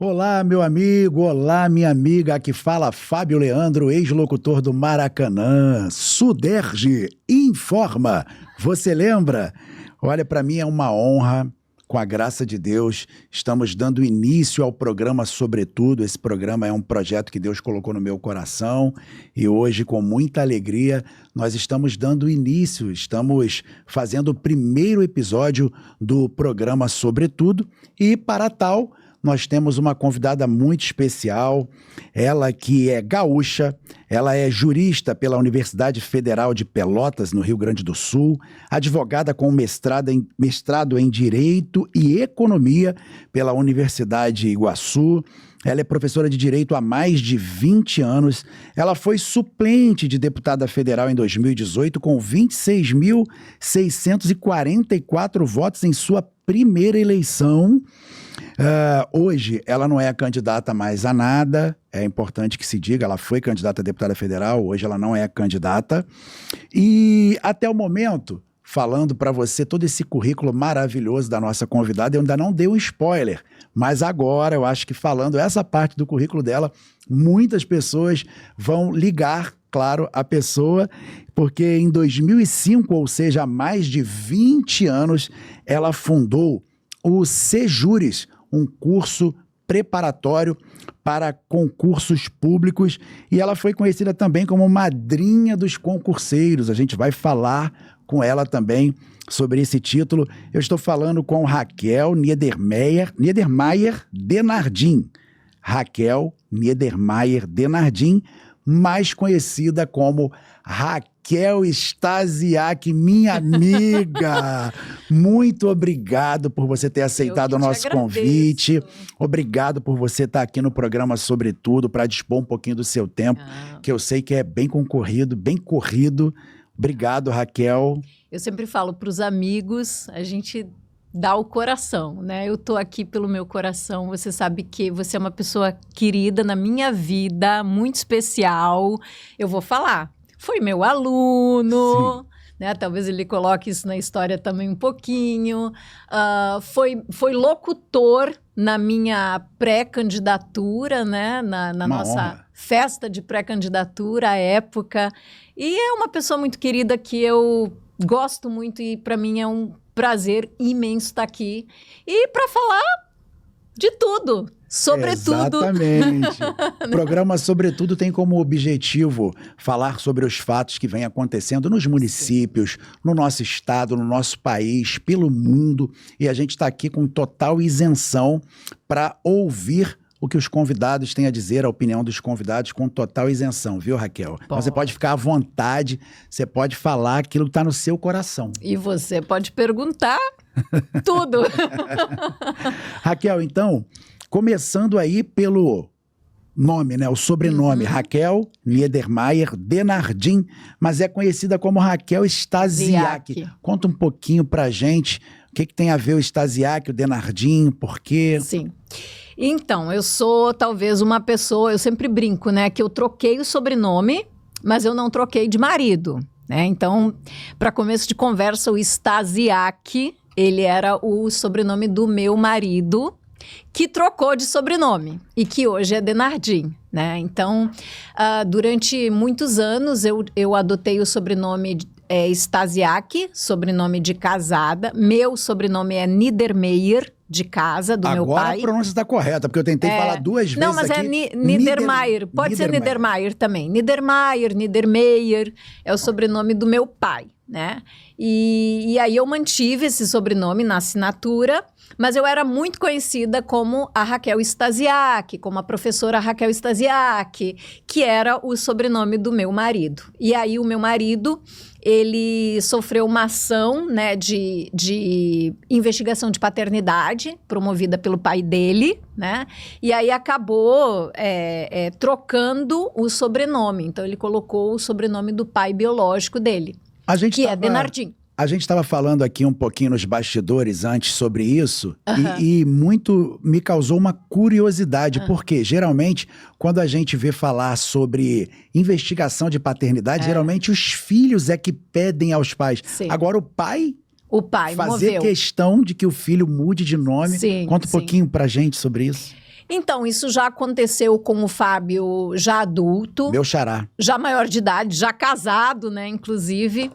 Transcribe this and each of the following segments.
Olá, meu amigo, olá, minha amiga, aqui fala Fábio Leandro, ex-locutor do Maracanã. Suderge informa. Você lembra? Olha, para mim é uma honra, com a graça de Deus, estamos dando início ao programa Sobretudo. Esse programa é um projeto que Deus colocou no meu coração e hoje, com muita alegria, nós estamos dando início, estamos fazendo o primeiro episódio do programa Sobretudo e, para tal, nós temos uma convidada muito especial, ela que é gaúcha, ela é jurista pela Universidade Federal de Pelotas, no Rio Grande do Sul, advogada com mestrado em Direito e Economia pela Universidade Iguaçu. Ela é professora de Direito há mais de 20 anos. Ela foi suplente de deputada federal em 2018 com 26.644 votos em sua primeira eleição. Hoje ela não é candidata mais a nada, é importante que se diga, ela foi candidata a deputada federal, hoje ela não é candidata. E até o momento, falando para você todo esse currículo maravilhoso da nossa convidada, eu ainda não dei um spoiler, mas agora eu acho que falando essa parte do currículo dela, muitas pessoas vão ligar, claro, a pessoa, porque em 2005, ou seja, há mais de 20 anos, ela fundou o Sejures, um curso preparatório para concursos públicos, e ela foi conhecida também como madrinha dos concurseiros. A gente vai falar com ela também sobre esse título. Eu estou falando com Raquel Niedermayer Denardim. Raquel Niedermayer Denardim, mais conhecida como Raquel Stasiak, minha amiga. Muito obrigado por você ter aceitado o nosso convite. Obrigado por você estar aqui no programa Sobretudo, para dispor um pouquinho do seu tempo, que eu sei que é bem concorrido, bem corrido. Obrigado, Raquel. Eu sempre falo para os amigos, a gente dá o coração, né? Eu tô aqui pelo meu coração, você sabe que você é uma pessoa querida na minha vida, muito especial. Eu vou falar, foi meu aluno, né? Talvez ele coloque isso na história também um pouquinho. Foi locutor na minha pré-candidatura, né? Na nossa honra. Festa de pré-candidatura à época. E é uma pessoa muito querida que eu gosto muito e para mim é um prazer imenso estar aqui e para falar de tudo, sobretudo. Exatamente. O programa Sobretudo tem como objetivo falar sobre os fatos que vêm acontecendo nos municípios, no nosso estado, no nosso país, pelo mundo, e a gente está aqui com total isenção para ouvir o que os convidados têm a dizer, a opinião dos convidados, com total isenção, viu, Raquel? Então você pode ficar à vontade, você pode falar aquilo que está no seu coração. E você pode perguntar tudo. Raquel, então, começando aí pelo nome, né? O sobrenome, Raquel Niedermayer Denardim, mas é conhecida como Raquel Stasiak. Conta um pouquinho pra gente o que tem a ver o Stasiak, o Denardim, por quê? Sim. Então, eu sou talvez uma pessoa, eu sempre brinco, né, que eu troquei o sobrenome, mas eu não troquei de marido, né? Então, para começo de conversa, o Stasiak, ele era o sobrenome do meu marido, que trocou de sobrenome e que hoje é Denardim, né? Então, durante muitos anos, eu adotei o sobrenome Stasiak, sobrenome de casada. Meu sobrenome é Niedermayer, de casa, do meu pai. Agora a pronúncia está correta, porque eu tentei falar duas vezes aqui. Não, mas é Niedermayer. Pode ser Niedermayer também. Niedermayer, é o sobrenome do meu pai, né? E aí eu mantive esse sobrenome na assinatura, mas eu era muito conhecida como a Raquel Stasiak, como a professora Raquel Stasiak, que era o sobrenome do meu marido. E aí o meu marido, ele sofreu uma ação, né, de investigação de paternidade, promovida pelo pai dele, né? E aí acabou trocando o sobrenome. Então ele colocou o sobrenome do pai biológico dele, que é Denardim. A gente estava falando aqui um pouquinho nos bastidores antes sobre isso, e muito me causou uma curiosidade, porque geralmente, quando a gente vê falar sobre investigação de paternidade, geralmente os filhos é que pedem aos pais. Sim. Agora o pai fazer moveu. Questão de que o filho mude de nome. Sim, Conta um pouquinho pra gente sobre isso. Então, isso já aconteceu com o Fábio já adulto. Meu xará. Já maior de idade, já casado, né, inclusive.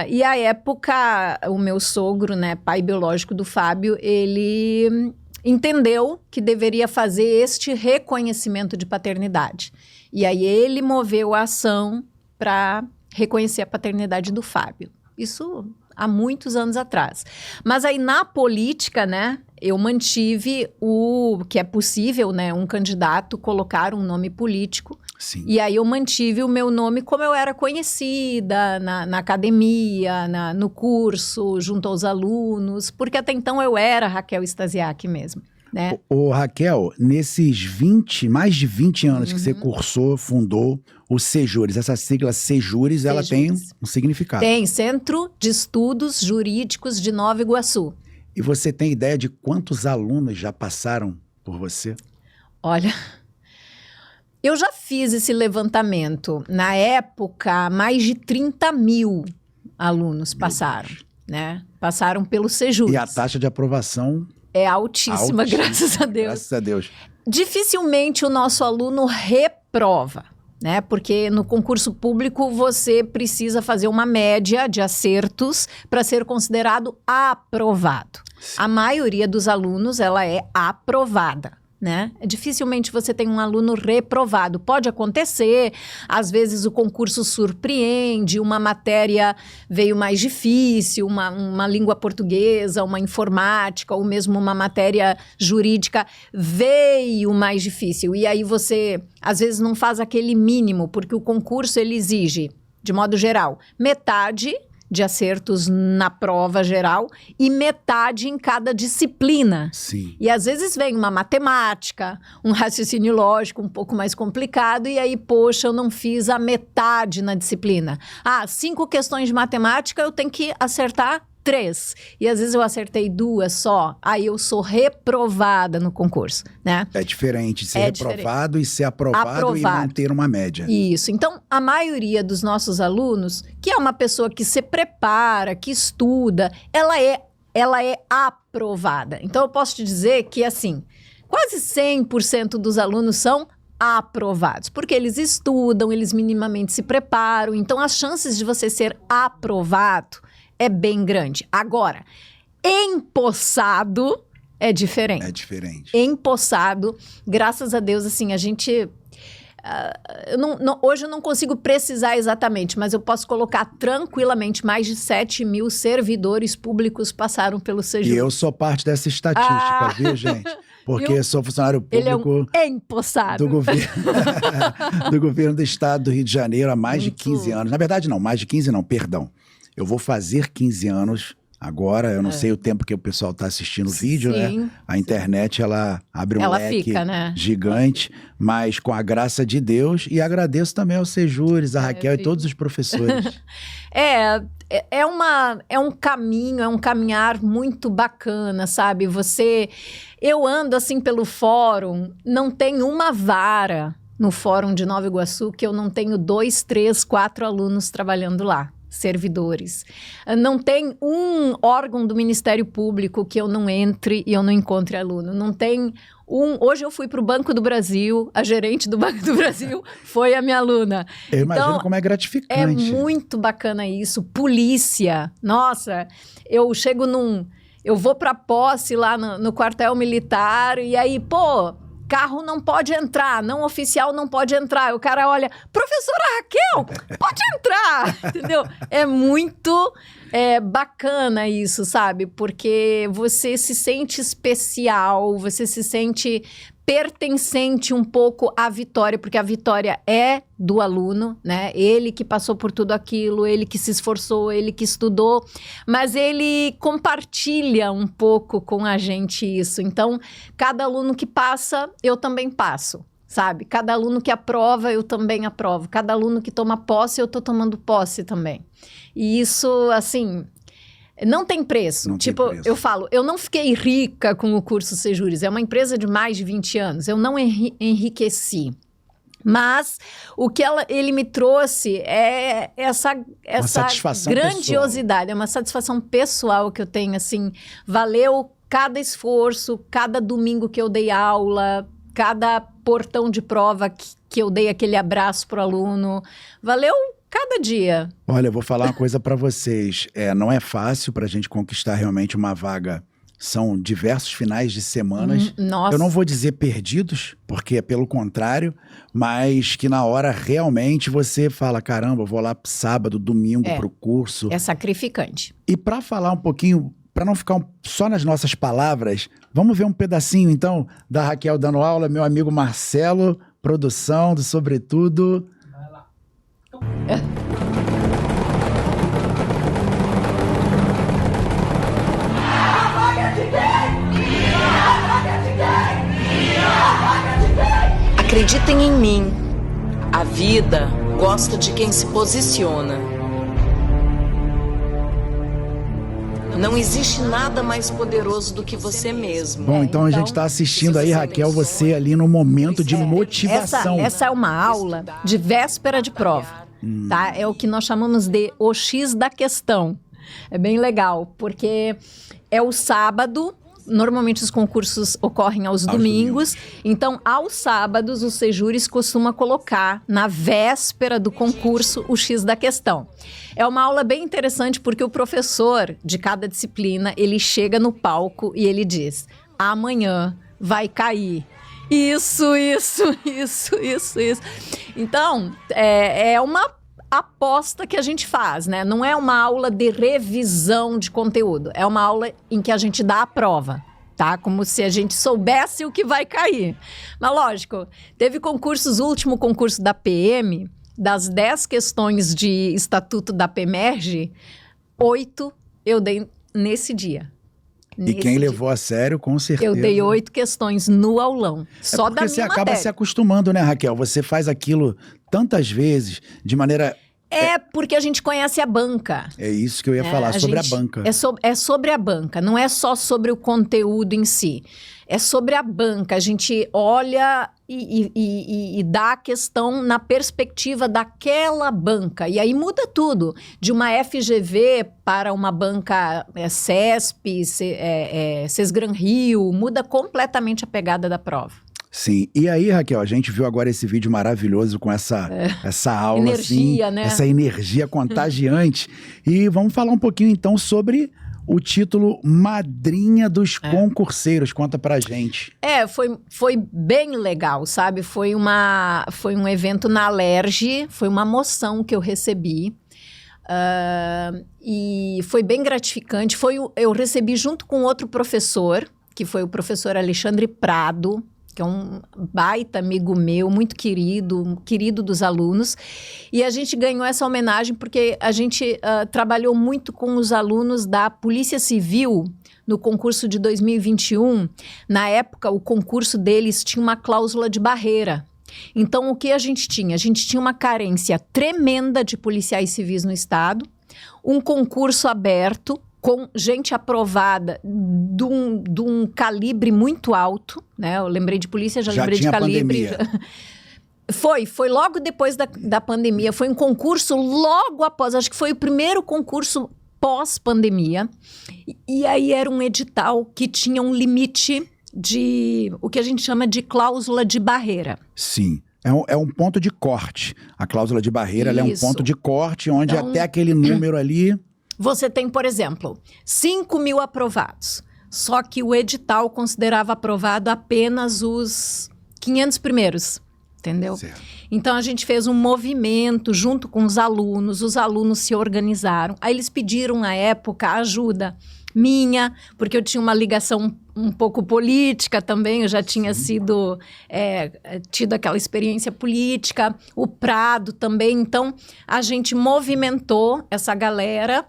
E à época, o meu sogro, né, pai biológico do Fábio, ele entendeu que deveria fazer este reconhecimento de paternidade. E aí ele moveu a ação para reconhecer a paternidade do Fábio. Isso há muitos anos atrás. Mas aí na política, né, eu mantive o que é possível, né, um candidato colocar um nome político. Sim. E aí eu mantive o meu nome como eu era conhecida na academia, no curso, junto aos alunos, porque até então eu era Raquel Stasiak mesmo, né? Ô, Raquel, nesses mais de 20 anos que você cursou, fundou o Sejures, essa sigla Sejures, ela tem um significado. Tem, Centro de Estudos Jurídicos de Nova Iguaçu. E você tem ideia de quantos alunos já passaram por você? Olha, eu já fiz esse levantamento. Na época, mais de 30 mil alunos passaram, né? Passaram pelo Sejures. E a taxa de aprovação? É altíssima, graças a Deus. Graças a Deus. Dificilmente o nosso aluno reprova, né? Porque no concurso público você precisa fazer uma média de acertos para ser considerado aprovado. Sim. A maioria dos alunos, ela é aprovada, né? Dificilmente você tem um aluno reprovado. Pode acontecer, às vezes o concurso surpreende, uma matéria veio mais difícil, uma língua portuguesa, uma informática, ou mesmo uma matéria jurídica veio mais difícil. E aí você, às vezes, não faz aquele mínimo, porque o concurso ele exige, de modo geral, metade de acertos na prova geral e metade em cada disciplina. Sim. E às vezes vem uma matemática, um raciocínio lógico um pouco mais complicado e aí, poxa, eu não fiz a metade na disciplina. 5 questões de matemática, eu tenho que acertar 3. E às vezes eu acertei 2 só, aí eu sou reprovada no concurso, né? É diferente ser reprovado e ser aprovado e manter uma média. Isso. Então, a maioria dos nossos alunos, que é uma pessoa que se prepara, que estuda, ela é aprovada. Então, eu posso te dizer que, assim, quase 100% dos alunos são aprovados, porque eles estudam, eles minimamente se preparam. Então, as chances de você ser aprovado é bem grande. Agora, empossado é diferente. É diferente. Empossado, graças a Deus, assim, a gente... hoje eu não consigo precisar exatamente, mas eu posso colocar tranquilamente mais de 7 mil servidores públicos passaram pelo Sejures. E eu sou parte dessa estatística, viu, gente? Porque sou funcionário público... Ele é empossado. Do governo do estado do Rio de Janeiro há mais de 15 anos. Na verdade, não, mais de 15 não, perdão. Eu vou fazer 15 anos agora, eu não sei o tempo que o pessoal está assistindo o vídeo, né? A internet, ela abre um leque gigante, mas com a graça de Deus, e agradeço também ao Sejures, a Raquel e todos os professores. É um caminho, é um caminhar muito bacana, sabe? Eu ando assim pelo fórum, não tem uma vara no fórum de Nova Iguaçu que eu não tenho 2, 3, 4 alunos trabalhando lá. Servidores. Não tem um órgão do Ministério Público que eu não entre e eu não encontre aluno. Não tem Hoje eu fui para o Banco do Brasil, a gerente do Banco do Brasil foi a minha aluna. Eu imagino como é gratificante. É muito bacana isso. Polícia. Nossa, eu chego eu vou para posse lá no quartel militar e aí, carro não pode entrar, não oficial não pode entrar. O cara olha, professora Raquel, pode entrar, entendeu? É muito bacana isso, sabe? Porque você se sente especial, você se sente pertencente um pouco à vitória, porque a vitória é do aluno, né? Ele que passou por tudo aquilo, ele que se esforçou, ele que estudou, mas ele compartilha um pouco com a gente isso. Então, cada aluno que passa, eu também passo, sabe? Cada aluno que aprova, eu também aprovo. Cada aluno que toma posse, eu tô tomando posse também. E isso, assim... Não tem preço. Eu falo, eu não fiquei rica com o curso Sejures. É uma empresa de mais de 20 anos. Eu não enriqueci. Mas o que ele me trouxe é essa grandiosidade. Pessoal. É uma satisfação pessoal que eu tenho, assim. Valeu cada esforço, cada domingo que eu dei aula, cada portão de prova que eu dei aquele abraço pro aluno, valeu cada dia. Olha, eu vou falar uma coisa para vocês. Não é fácil para a gente conquistar realmente uma vaga. São diversos finais de semanas. Nossa. Eu não vou dizer perdidos, porque é pelo contrário, mas que na hora realmente você fala, caramba, eu vou lá sábado, domingo pro curso. É sacrificante. E para falar um pouquinho, para não ficar só nas nossas palavras, vamos ver um pedacinho então da Raquel dando aula, meu amigo Marcelo, produção do Sobretudo. Vai lá. Acreditem em mim. A vida gosta de quem se posiciona. Não existe nada mais poderoso do que você mesmo. Bom, então a gente está assistindo aí, Raquel, você ali no momento de motivação. Essa é uma aula de véspera de prova, tá? É o que nós chamamos de o X da questão. É bem legal, porque é o sábado. Normalmente os concursos ocorrem aos domingos. Então, aos sábados, o Sejures costuma colocar na véspera do concurso o X da questão. É uma aula bem interessante porque o professor de cada disciplina, ele chega no palco e ele diz: amanhã vai cair. Isso. Então, é uma aposta que a gente faz, né? Não é uma aula de revisão de conteúdo, é uma aula em que a gente dá a prova, tá? Como se a gente soubesse o que vai cair. Mas lógico, teve concursos, o último concurso da PM, das 10 questões de estatuto da PEMERGE, 8 eu dei nesse dia. E quem levou a sério, com certeza. Eu dei 8 questões no aulão, só da minha você acaba matéria. se acostumando, né, Raquel? Você faz aquilo tantas vezes, de maneira... Porque a gente conhece a banca. É isso que eu ia falar, sobre a banca. É sobre a banca, não é só sobre o conteúdo em si. É sobre a banca. A gente olha e dá a questão na perspectiva daquela banca. E aí muda tudo. De uma FGV para uma banca CESP, Sesgran Rio, muda completamente a pegada da prova. Sim. E aí, Raquel, a gente viu agora esse vídeo maravilhoso com essa aula, energia, assim, né? Essa energia contagiante. E vamos falar um pouquinho, então, sobre o título Madrinha dos Concurseiros. Conta pra gente. Foi bem legal, sabe? Foi um evento na Alerj, foi uma moção que eu recebi. E foi bem gratificante. Eu recebi junto com outro professor, que foi o professor Alexandre Prado, que é um baita amigo meu, muito querido dos alunos. E a gente ganhou essa homenagem porque a gente trabalhou muito com os alunos da Polícia Civil no concurso de 2021. Na época, o concurso deles tinha uma cláusula de barreira. Então, o que a gente tinha? A gente tinha uma carência tremenda de policiais civis no estado, um concurso aberto, com gente aprovada de um calibre muito alto, né? Eu lembrei de polícia, já lembrei de calibre. Foi logo depois da pandemia, foi um concurso logo após, acho que foi o primeiro concurso pós-pandemia, e aí era um edital que tinha um limite de, o que a gente chama de cláusula de barreira. Sim. É um ponto de corte. A cláusula de barreira ela é um ponto de corte, onde até aquele número ali... Você tem, por exemplo, 5.000 aprovados. Só que o edital considerava aprovado apenas os 500 primeiros, entendeu? Certo. Então, a gente fez um movimento junto com os alunos se organizaram. Aí eles pediram, na época, ajuda minha, porque eu tinha uma ligação um pouco política também, eu já tinha tido aquela experiência política, o Prado também. Então, a gente movimentou essa galera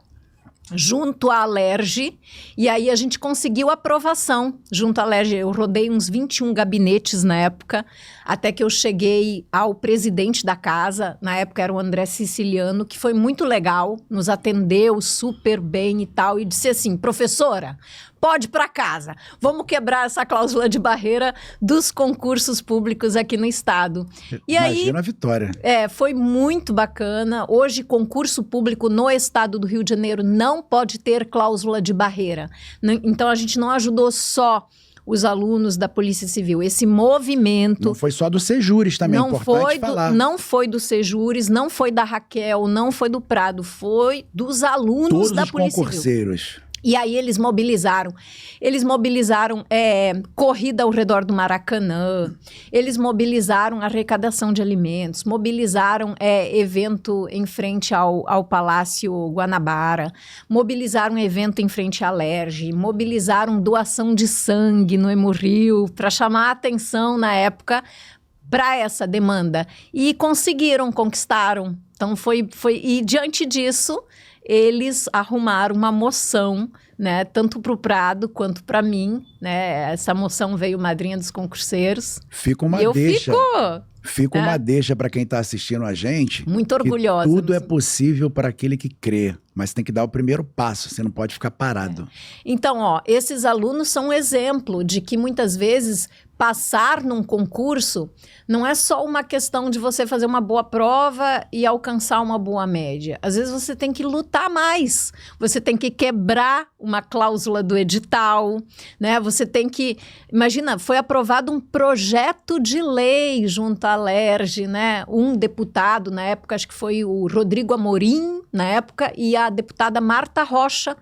junto à Alerj, e aí a gente conseguiu aprovação junto à Alerj. Eu rodei uns 21 gabinetes na época, até que eu cheguei ao presidente da casa, na época era o André Siciliano, que foi muito legal, nos atendeu super bem e tal, e disse assim: professora, pode ir para casa. Vamos quebrar essa cláusula de barreira dos concursos públicos aqui no estado. E Imagina a vitória. foi muito bacana. Hoje, concurso público no estado do Rio de Janeiro não pode ter cláusula de barreira. Então, a gente não ajudou só os alunos da Polícia Civil. Esse movimento... Não foi só do Sejures também, é importante falar. Não foi do Sejures, não foi da Raquel, não foi do Prado, foi dos alunos da Polícia Civil. Todos os concurseiros. E aí eles mobilizaram corrida ao redor do Maracanã, eles mobilizaram arrecadação de alimentos, mobilizaram evento em frente ao Palácio Guanabara, mobilizaram evento em frente à Alerj, mobilizaram doação de sangue no Hemorrio para chamar a atenção na época para essa demanda. E conquistaram. Então e diante disso... eles arrumaram uma moção, né, tanto para o Prado quanto para mim, né, essa moção veio madrinha dos concurseiros. Fica uma deixa. Fica uma deixa para quem está assistindo a gente. Muito orgulhosa. Tudo é possível para aquele que crê, mas tem que dar o primeiro passo, você não pode ficar parado. Então, esses alunos são um exemplo de que muitas vezes passar num concurso não é só uma questão de você fazer uma boa prova e alcançar uma boa média. Às vezes você tem que lutar mais, você tem que quebrar uma cláusula do edital, né? Você tem que... Imagina, foi aprovado um projeto de lei junto à Alerj, né? Um deputado, na época, acho que foi o Rodrigo Amorim, na época, e a deputada Marta Rocha,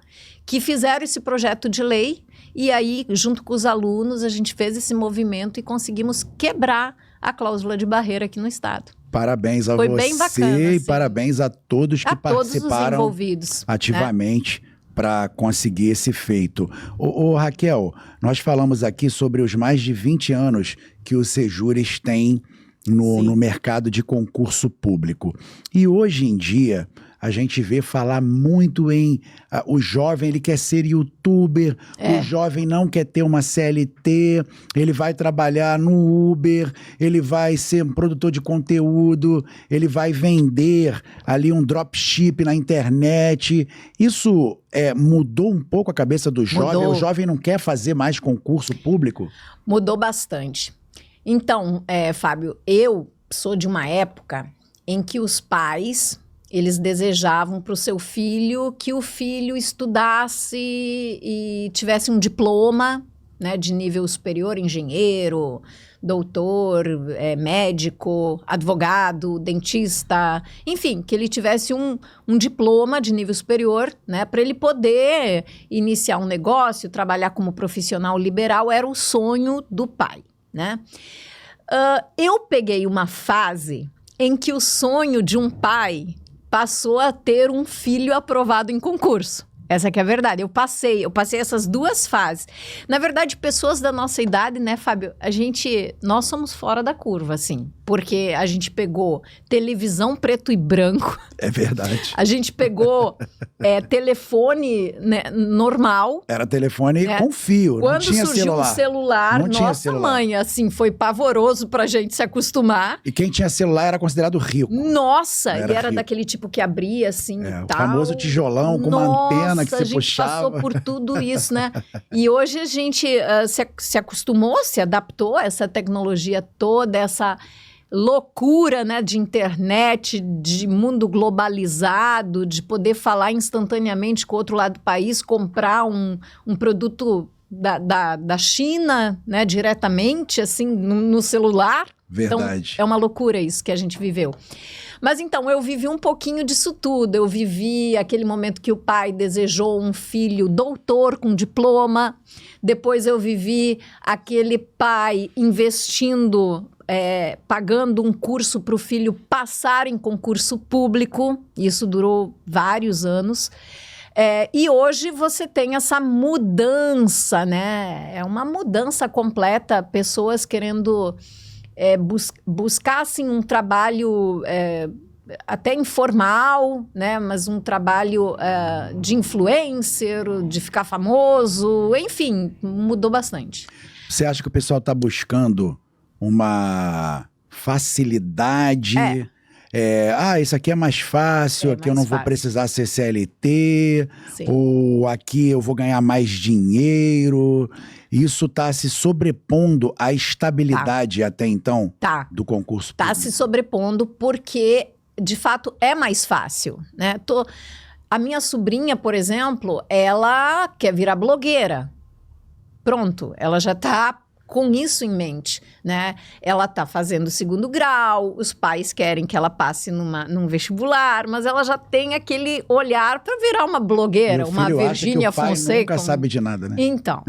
que fizeram esse projeto de lei. E aí, junto com os alunos, a gente fez esse movimento e conseguimos quebrar a cláusula de barreira aqui no estado. Parabéns a Foi você bem bacana, e assim. Parabéns a todos que participaram todos os envolvidos, ativamente para conseguir esse feito. Ô, Raquel, nós falamos aqui sobre os mais de 20 anos que o Sejures tem no mercado de concurso público. E hoje em dia... a gente vê falar muito em... o jovem, ele quer ser youtuber, o jovem não quer ter uma CLT, ele vai trabalhar no Uber, ele vai ser um produtor de conteúdo, ele vai vender ali um dropship na internet. Isso mudou um pouco a cabeça do jovem? Mudou. O jovem não quer fazer mais concurso público? Mudou bastante. Então, Fábio, eu sou de uma época em que os pais... eles desejavam para o seu filho que o filho estudasse e tivesse um diploma, né, de nível superior, engenheiro, doutor, médico, advogado, dentista, enfim, que ele tivesse um diploma de nível superior, né, para ele poder iniciar um negócio, trabalhar como profissional liberal, era o sonho do pai, né? Eu peguei uma fase em que o sonho de um pai passou a ter um filho aprovado em concurso. Essa que é a verdade. Eu passei essas duas fases. Na verdade, pessoas da nossa idade, né, Fábio? Nós somos fora da curva, assim. Porque a gente pegou televisão preto e branco. É verdade. A gente pegou telefone, né, normal. Era telefone com fio, não tinha celular. Quando surgiu o celular, não tinha nossa celular. mãe, assim, foi pavoroso pra gente se acostumar. E quem tinha celular era considerado rico. Nossa, Era e era rico. daquele tipo que abria, assim, e o tal. famoso tijolão com uma antena que você a gente puxava. passou por tudo isso, né? E hoje a gente se acostumou, se adaptou a essa tecnologia toda, essa loucura, né, de internet, de mundo globalizado, de poder falar instantaneamente com o outro lado do país, comprar um produto da China, né, diretamente, assim, no celular. Verdade. Então, é uma loucura isso que a gente viveu. Mas então, eu vivi um pouquinho disso tudo. Eu vivi aquele momento que o pai desejou um filho doutor com diploma. Depois eu vivi aquele pai investindo, pagando um curso para o filho passar em concurso público. Isso durou vários anos. E hoje você tem essa mudança, né? É uma mudança completa. Pessoas querendo... buscar assim, um trabalho até informal, né? Mas um trabalho de influencer, de ficar famoso, enfim, mudou bastante. Você acha que o pessoal está buscando uma facilidade Isso aqui é mais fácil, aqui eu não vou precisar ser CLT, Sim. ou aqui eu vou ganhar mais dinheiro. Isso está se sobrepondo à estabilidade até então do concurso público. Está se sobrepondo porque, de fato, é mais fácil, né? A minha sobrinha, por exemplo, ela quer virar blogueira. Pronto, ela já está com isso em mente, né? Ela está fazendo 2º grau, os pais querem que ela passe num vestibular, mas ela já tem aquele olhar para virar uma blogueira, uma Virgínia Fonseca. Meu filho nunca sabe de nada, né? Então,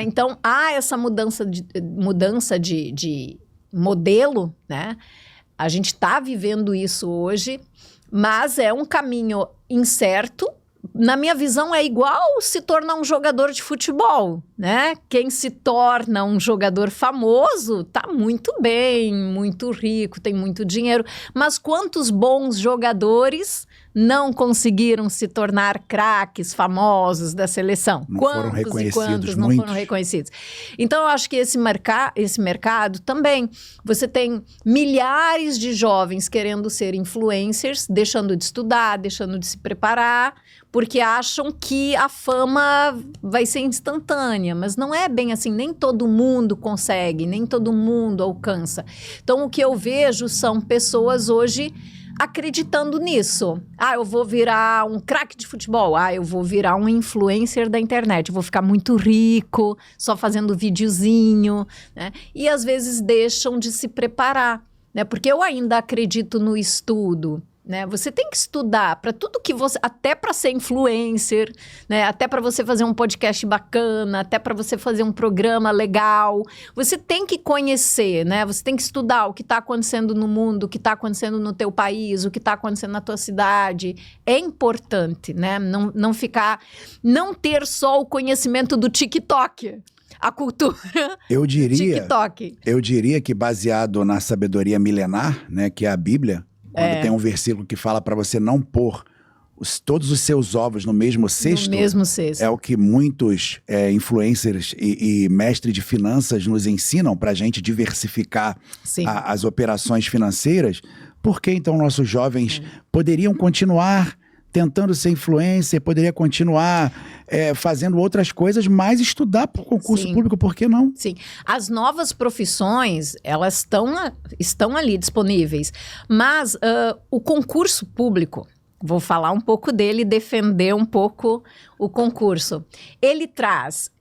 então há essa mudança de modelo, né? A gente está vivendo isso hoje, mas é um caminho incerto. Na minha visão, é igual se tornar um jogador de futebol, né? Quem se torna um jogador famoso tá muito bem, muito rico, tem muito dinheiro. Mas quantos bons jogadores não conseguiram se tornar craques famosos da seleção? Não foram reconhecidos, não foram reconhecidos? Então, eu acho que esse mercado também, você tem milhares de jovens querendo ser influencers, deixando de estudar, deixando de se preparar, porque acham que a fama vai ser instantânea, mas não é bem assim, nem todo mundo consegue, nem todo mundo alcança. Então, o que eu vejo são pessoas hoje acreditando nisso. Eu vou virar um craque de futebol, eu vou virar um influencer da internet, eu vou ficar muito rico, só fazendo videozinho, né? E às vezes deixam de se preparar, né? Porque eu ainda acredito no estudo, né? Você tem que estudar para tudo que você... Até para ser influencer, né? Até para você fazer um podcast bacana, até para você fazer um programa legal. Você tem que conhecer, né? Você tem que estudar o que está acontecendo no mundo, o que está acontecendo no teu país, o que está acontecendo na tua cidade. É importante, né? Não ter só o conhecimento do TikTok. A cultura TikTok. Eu diria que baseado na sabedoria milenar, né? Que é a Bíblia... Quando tem um versículo que fala para você não pôr todos os seus ovos no mesmo cesto. No mesmo cesto. É o que muitos influencers e mestres de finanças nos ensinam para a gente diversificar as operações financeiras. Por que então nossos jovens poderiam continuar tentando ser influencer, poderia continuar fazendo outras coisas, mas estudar para o concurso público, por que não? Sim. As novas profissões, elas estão ali disponíveis, mas o concurso público, vou falar um pouco dele e defender um pouco o concurso. Ele traz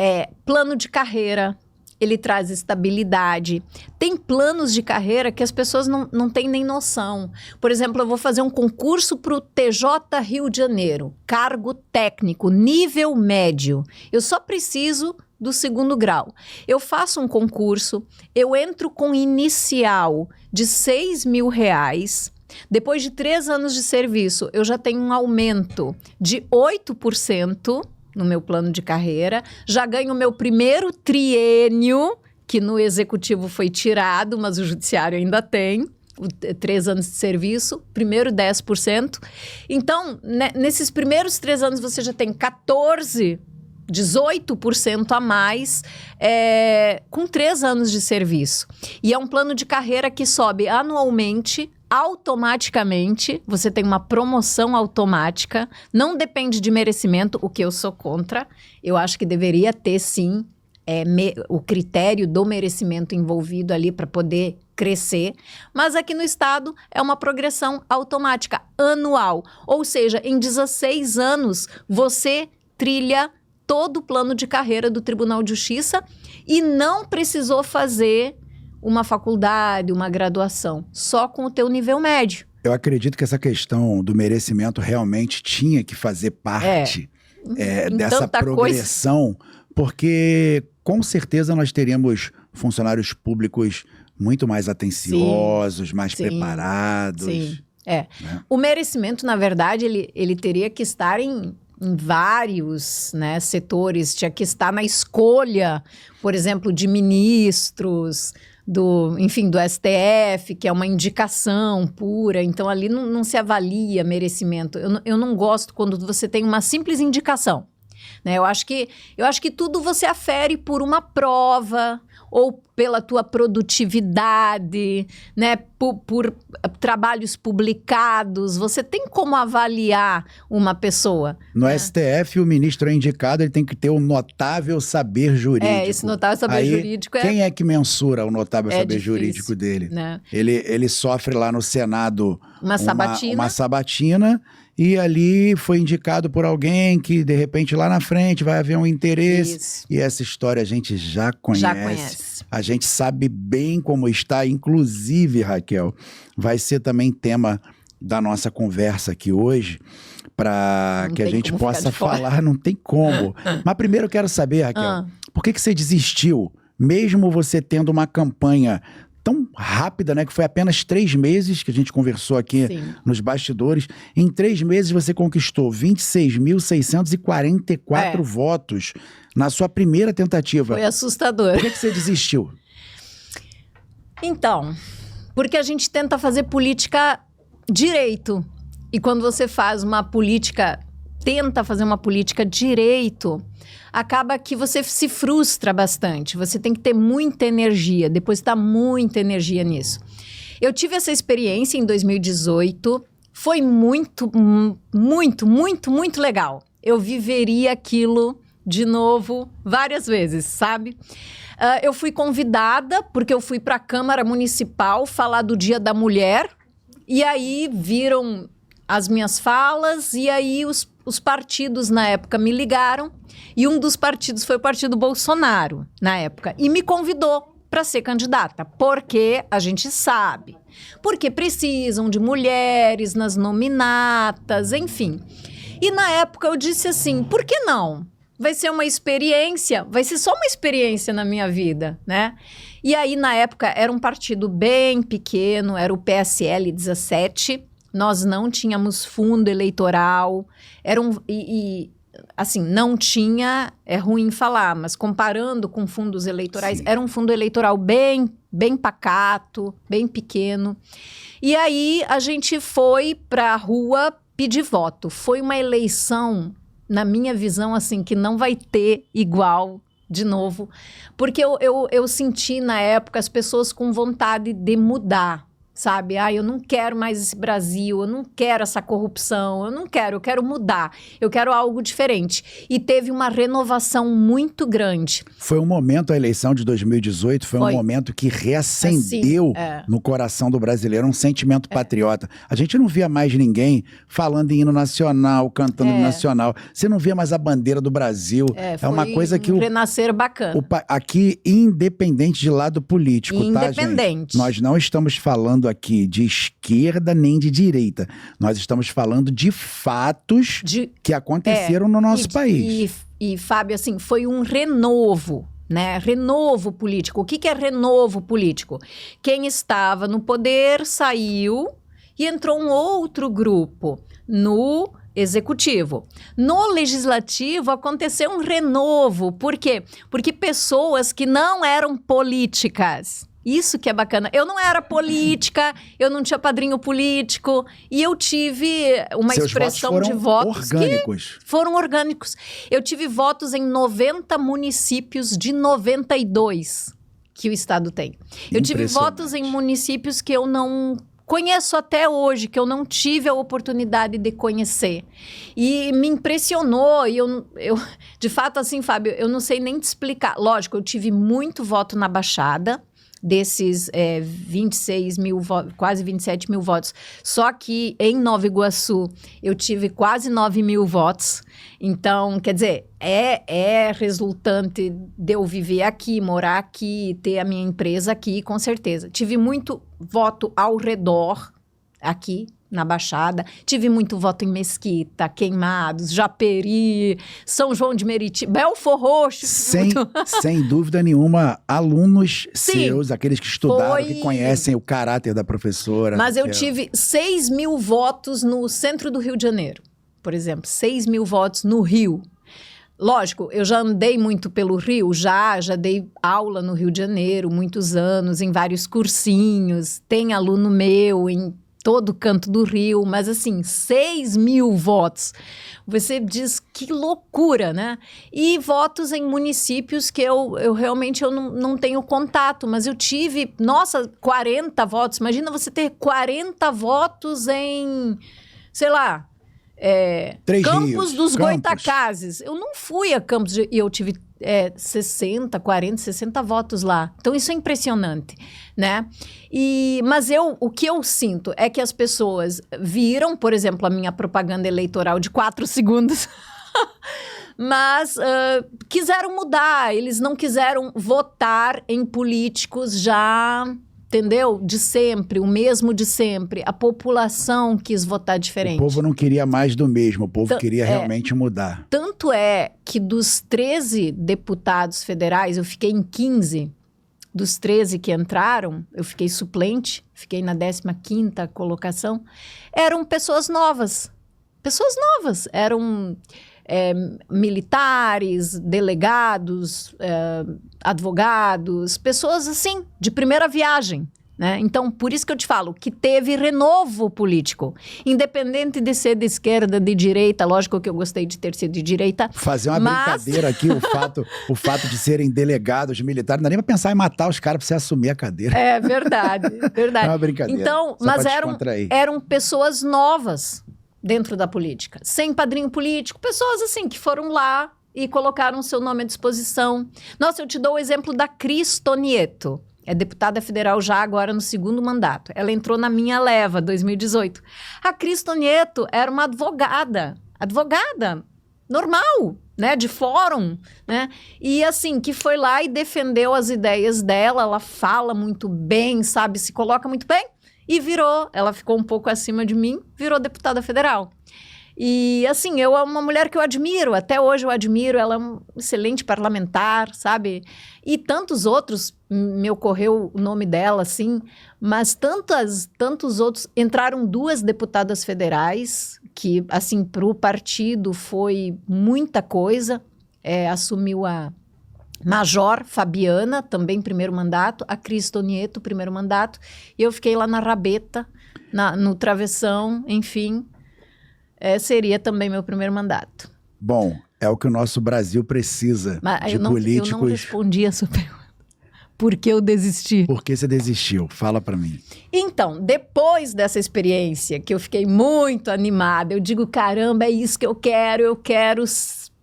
plano de carreira, ele traz estabilidade. Tem planos de carreira que as pessoas não têm nem noção. Por exemplo, eu vou fazer um concurso para o TJ Rio de Janeiro, cargo técnico, nível médio. Eu só preciso do 2º grau. Eu faço um concurso, eu entro com inicial de R$6.000. Depois de 3 anos de serviço, eu já tenho um aumento de 8%, no meu plano de carreira, já ganho o meu primeiro triênio, que no executivo foi tirado, mas o judiciário ainda tem, 3 anos de serviço, primeiro 10%. Então, nesses primeiros 3 anos, você já tem 18% a mais com 3 anos de serviço. E é um plano de carreira que sobe anualmente, automaticamente, você tem uma promoção automática, não depende de merecimento, o que eu sou contra. Eu acho que deveria ter, sim, o critério do merecimento envolvido ali para poder crescer. Mas aqui no estado é uma progressão automática, anual. Ou seja, em 16 anos, você trilha todo o plano de carreira do Tribunal de Justiça e não precisou fazer uma faculdade, uma graduação, só com o teu nível médio. Eu acredito que essa questão do merecimento realmente tinha que fazer parte dessa progressão, porque com certeza nós teríamos funcionários públicos muito mais atenciosos, mais preparados. Sim, né? O merecimento, na verdade, ele teria que estar em vários, né, setores, tinha que estar na escolha, por exemplo, de ministros, do STF, que é uma indicação pura, então ali não se avalia merecimento. Eu não gosto quando você tem uma simples indicação, né? Eu acho que tudo você afere por uma prova ou pela tua produtividade, né? Por trabalhos publicados. Você tem como avaliar uma pessoa. No STF, o ministro é indicado, ele tem que ter um notável saber jurídico. Esse notável saber jurídico Quem é que mensura o notável saber difícil, jurídico dele? Né? Ele sofre lá no Senado uma sabatina e ali foi indicado por alguém que, de repente, lá na frente vai haver um interesse. Isso. E essa história a gente já conhece. A gente sabe bem como está, inclusive, Raquel, vai ser também tema da nossa conversa aqui hoje, para que a gente possa falar, não tem como. Mas primeiro eu quero saber, Raquel, por que você desistiu, mesmo você tendo uma campanha tão rápida, né? Que foi apenas 3 meses que a gente conversou aqui nos bastidores. Em 3 meses você conquistou 26.644 votos na sua primeira tentativa. Foi assustador. Por que você desistiu? Então, porque a gente tenta fazer política direito. E quando você faz uma política, tenta fazer uma política direito, acaba que você se frustra bastante. Você tem que ter muita energia, depositar muita energia nisso. Eu tive essa experiência em 2018, foi muito, muito, muito, muito legal. Eu viveria aquilo de novo várias vezes, sabe? Eu fui convidada, porque eu fui para a Câmara Municipal falar do Dia da Mulher, e aí viram as minhas falas, e aí os partidos na época me ligaram, e um dos partidos foi o Partido Bolsonaro, na época, e me convidou para ser candidata, porque a gente sabe, porque precisam de mulheres nas nominatas, enfim. E na época eu disse assim, por que não? Vai ser uma experiência, vai ser só uma experiência na minha vida, né? E aí, na época, era um partido bem pequeno, era o PSL 17, nós não tínhamos fundo eleitoral, assim, não tinha, é ruim falar, mas comparando com fundos eleitorais, era um fundo eleitoral bem pacato, bem pequeno. E aí, a gente foi para a rua pedir voto. Foi uma eleição, na minha visão, assim, que não vai ter igual de novo, porque eu senti na época as pessoas com vontade de mudar, sabe? Eu não quero mais esse Brasil, eu não quero essa corrupção, eu quero mudar, eu quero algo diferente. E teve uma renovação muito grande. Foi um momento, a eleição de 2018, foi um momento que reacendeu no coração do brasileiro um sentimento patriota. A gente não via mais ninguém falando em hino nacional, cantando hino nacional. Você não via mais a bandeira do Brasil. É uma coisa que... renascer bacana. Aqui, independente de lado político, tá, gente? Nós não estamos falando aqui de esquerda nem de direita. Nós estamos falando de fatos que aconteceram no nosso país. E, Fábio, assim, foi um renovo, né? Renovo político. O que é renovo político? Quem estava no poder saiu e entrou um outro grupo no executivo. No legislativo aconteceu um renovo. Por quê? Porque pessoas que não eram políticas... Isso que é bacana. Eu não era política, eu não tinha padrinho político, e eu tive uma expressão de votos orgânicos. Que foram orgânicos. Eu tive votos em 90 municípios de 92 que o estado tem. Eu tive votos em municípios que eu não conheço até hoje, que eu não tive a oportunidade de conhecer. E me impressionou, e eu de fato, assim, Fábio, eu não sei nem te explicar. Lógico, eu tive muito voto na Baixada, desses 26 mil, quase 27 mil votos. Só que em Nova Iguaçu eu tive quase 9 mil votos. Então, quer dizer, é resultante de eu viver aqui, morar aqui, ter a minha empresa aqui, com certeza. Tive muito voto ao redor aqui na Baixada, tive muito voto em Mesquita, Queimados, Japeri, São João de Meriti, Belfor Roxo. Sem dúvida nenhuma, alunos seus, aqueles que estudaram, que conhecem o caráter da professora. Mas eu tive 6 mil votos no centro do Rio de Janeiro, por exemplo, 6 mil votos no Rio. Lógico, eu já andei muito pelo Rio, já dei aula no Rio de Janeiro, muitos anos, em vários cursinhos, tem aluno meu em todo canto do Rio, mas assim, 6 mil votos. Você diz que loucura, né? E votos em municípios que eu realmente não tenho contato, mas eu tive, 40 votos. Imagina você ter 40 votos em, sei lá, Campos dos Goytacazes. Eu não fui a Campos e eu tive 40, 60 votos lá. Então, isso é impressionante, né? Mas o que eu sinto é que as pessoas viram, por exemplo, a minha propaganda eleitoral de 4 segundos, mas quiseram mudar. Eles não quiseram votar em políticos já... Entendeu? De sempre, o mesmo de sempre. A população quis votar diferente. O povo não queria mais do mesmo, o povo queria realmente mudar. Tanto é que dos 13 deputados federais, eu fiquei em 15. Dos 13 que entraram, eu fiquei suplente, fiquei na 15ª colocação. Eram pessoas novas. Pessoas novas. Eram... militares, delegados, advogados, pessoas assim, de primeira viagem, né? Então, por isso que eu te falo que teve renovo político, independente de ser de esquerda, de direita. Lógico que eu gostei de ter sido de direita. Fazer uma brincadeira aqui, o fato de serem delegados militares, não dá nem pra pensar em matar os caras pra você assumir a cadeira. É verdade, verdade. É uma brincadeira. Então, mas eram pessoas novas dentro da política, sem padrinho político, pessoas assim que foram lá e colocaram seu nome à disposição. Nossa, eu te dou o exemplo da Cris Tonieto, é deputada federal já agora no 2º mandato. Ela entrou na minha leva, 2018. A Cris Tonieto era uma advogada normal, né, de fórum, né, e assim, que foi lá e defendeu as ideias dela. Ela fala muito bem, sabe, se coloca muito bem. E ela ficou um pouco acima de mim, virou deputada federal. E assim, é uma mulher que eu admiro, até hoje eu admiro, ela é um excelente parlamentar, sabe? E tantos outros, me ocorreu o nome dela, assim, mas tantos outros. Entraram 2 deputadas federais, que assim, para o partido foi muita coisa, assumiu a Major Fabiana, também 1º mandato, a Cris Tonieto, 1º mandato, e eu fiquei lá na rabeta, no travessão, enfim, seria também meu 1º mandato. Bom, é o que o nosso Brasil precisa, de políticos... Eu não respondi a sua pergunta. Por que eu desisti? Por que você desistiu? Fala pra mim. Então, depois dessa experiência, que eu fiquei muito animada, eu digo, caramba, é isso que eu quero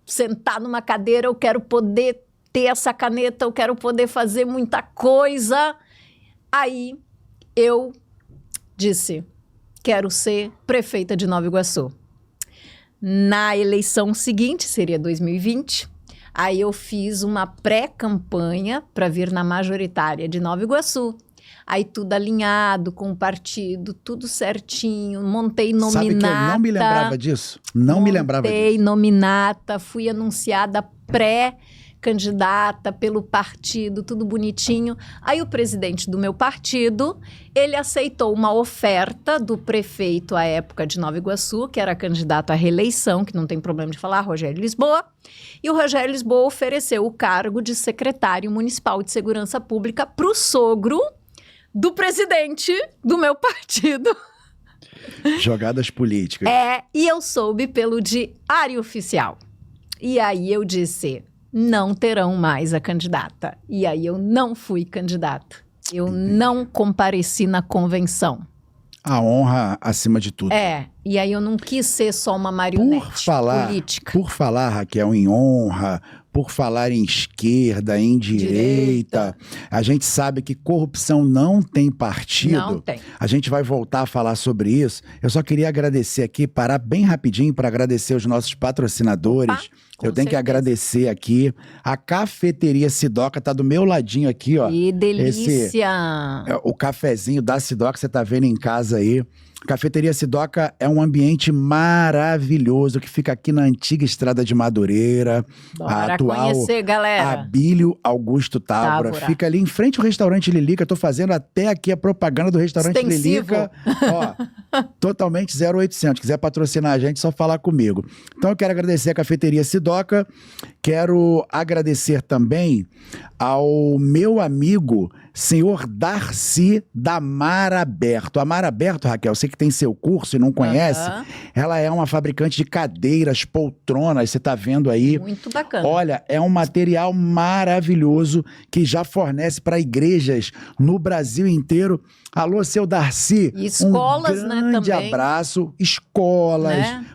sentar numa cadeira, eu quero poder ter essa caneta, eu quero poder fazer muita coisa. Aí eu disse, quero ser prefeita de Nova Iguaçu. Na eleição seguinte, seria 2020, aí eu fiz uma pré-campanha para vir na majoritária de Nova Iguaçu. Aí tudo alinhado com o partido, tudo certinho, montei nominata. Sabe que eu não me lembrava disso? Montei nominata, fui anunciada pré-candidata pelo partido, tudo bonitinho. Aí o presidente do meu partido, ele aceitou uma oferta do prefeito à época de Nova Iguaçu, que era candidato à reeleição, que não tem problema de falar, Rogério Lisboa. E o Rogério Lisboa ofereceu o cargo de secretário municipal de segurança pública para o sogro do presidente do meu partido. Jogadas políticas. E eu soube pelo diário oficial. E aí eu disse, não terão mais a candidata. E aí eu não fui candidata. Eu não compareci na convenção. A honra acima de tudo. E aí eu não quis ser só uma marionete política. Por falar, Raquel, em honra, por falar em esquerda, em direita, a gente sabe que corrupção não tem partido. Não tem. A gente vai voltar a falar sobre isso. Eu só queria agradecer aqui, parar bem rapidinho para agradecer os nossos patrocinadores. Opa, eu tenho que agradecer aqui. A Cafeteria Sidoca tá do meu ladinho aqui, ó. Que delícia! O cafezinho da Sidoca, você tá vendo em casa aí. Cafeteria Sidoca é um ambiente maravilhoso que fica aqui na antiga Estrada de Madureira. Bora a atual conhecer, galera. Abílio Augusto Távora. Fica ali em frente ao restaurante Lilica. Eu tô fazendo até aqui a propaganda do restaurante Extensivo. Lilica. Ó, totalmente 0800. Quiser patrocinar a gente, só falar comigo. Então eu quero agradecer a Cafeteria Sidoca, Quero agradecer também ao meu amigo, senhor Darcy, da Mar Aberto. A Mar Aberto, Raquel, você que tem seu curso e não conhece, ela é uma fabricante de cadeiras, poltronas, você está vendo aí. Muito bacana. Olha, é um material maravilhoso que já fornece para igrejas no Brasil inteiro. Alô, seu Darcy. E escolas, um né, grande também. abraço. Escolas, Né?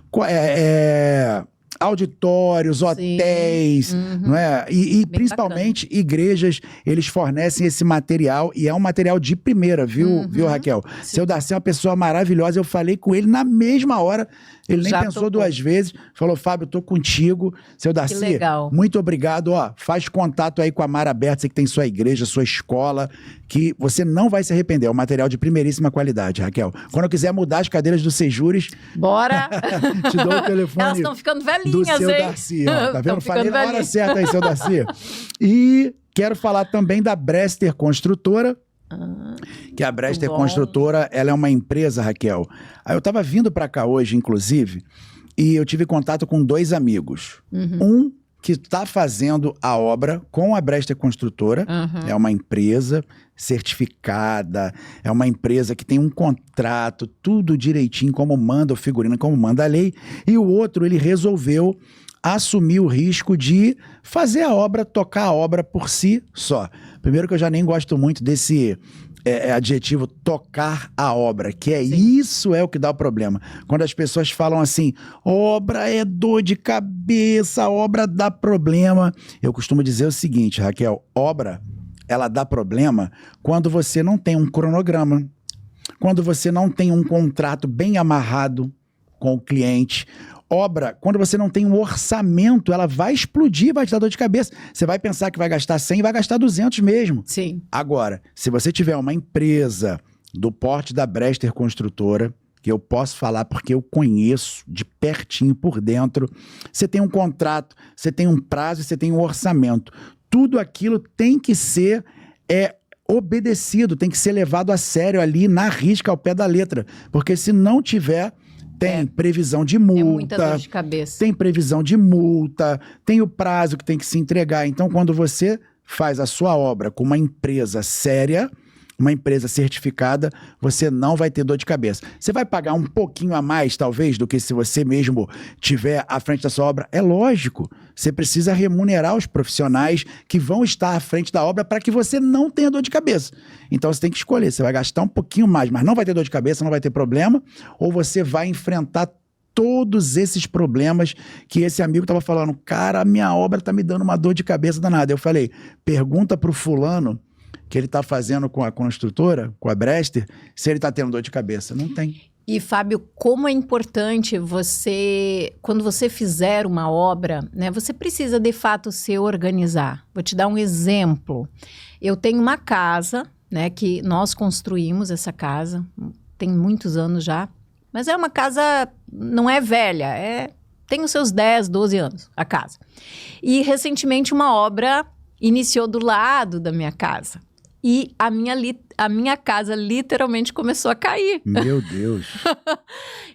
auditórios, hotéis, não é? E principalmente igrejas, eles fornecem esse material e é um material de primeira, viu, Raquel? Sim. Seu Darcy é uma pessoa maravilhosa, eu falei com ele na mesma hora, ele nem Já pensou topou. 2 vezes, falou, Fábio, tô contigo. Seu Darcy, legal. muito obrigado, ó, faz contato aí com a Mar Aberto, você que tem sua igreja, sua escola, que você não vai se arrepender, é um material de primeiríssima qualidade, Raquel. Quando eu quiser mudar as cadeiras do Sejures, Bora! te dou o telefone. Elas estão ficando Do velhinhas, seu hein? Darcy, ó. Tá vendo? Tão Falei ficando na hora velhinhas. certa aí, seu Darcy. E quero falar também da Brester Construtora, que a Brester bom. Construtora, ela é uma empresa, Raquel. Aí eu tava vindo pra cá hoje, inclusive, e eu tive contato com 2 amigos. Um que está fazendo a obra com a Brester Construtora, é uma empresa certificada, é uma empresa que tem um contrato, tudo direitinho, como manda o figurino, como manda a lei, e o outro, ele resolveu assumir o risco de fazer a obra, tocar a obra por si só. Primeiro que eu já nem gosto muito desse adjetivo tocar a obra, que é isso é o que dá o problema. Quando as pessoas falam assim, obra é dor de cabeça, obra dá problema. Eu costumo dizer o seguinte, Raquel, obra, ela dá problema quando você não tem um cronograma, quando você não tem um contrato bem amarrado com o cliente. Obra, quando você não tem um orçamento, ela vai explodir, vai te dar dor de cabeça. Você vai pensar que vai gastar 100 e vai gastar 200 mesmo. Sim. Agora, se você tiver uma empresa do porte da Brester Construtora, que eu posso falar porque eu conheço de pertinho por dentro, você tem um contrato, você tem um prazo, você tem um orçamento. Tudo aquilo tem que ser obedecido, tem que ser levado a sério ali, na risca, ao pé da letra. Porque se não tiver... Tem previsão de multa. É muita dor de cabeça. Tem previsão de multa, tem o prazo que tem que se entregar. Então, quando você faz a sua obra com uma empresa séria, uma empresa certificada, você não vai ter dor de cabeça. Você vai pagar um pouquinho a mais, talvez, do que se você mesmo tiver à frente da sua obra. É lógico. Você precisa remunerar os profissionais que vão estar à frente da obra para que você não tenha dor de cabeça. Então, você tem que escolher. Você vai gastar um pouquinho mais, mas não vai ter dor de cabeça, não vai ter problema, ou você vai enfrentar todos esses problemas que esse amigo estava falando. Cara, a minha obra está me dando uma dor de cabeça danada. Eu falei, pergunta para o fulano que ele está fazendo com a construtora, com a Brester, se ele está tendo dor de cabeça. Não tem. E, Fábio, como é importante você, quando você fizer uma obra, né, você precisa, de fato, se organizar. Vou te dar um exemplo. Eu tenho uma casa, né, que nós construímos essa casa, tem muitos anos já, mas é uma casa, não é velha, tem os seus 10, 12 anos, a casa. E, recentemente, uma obra iniciou do lado da minha casa. E a minha casa literalmente começou a cair. Meu Deus.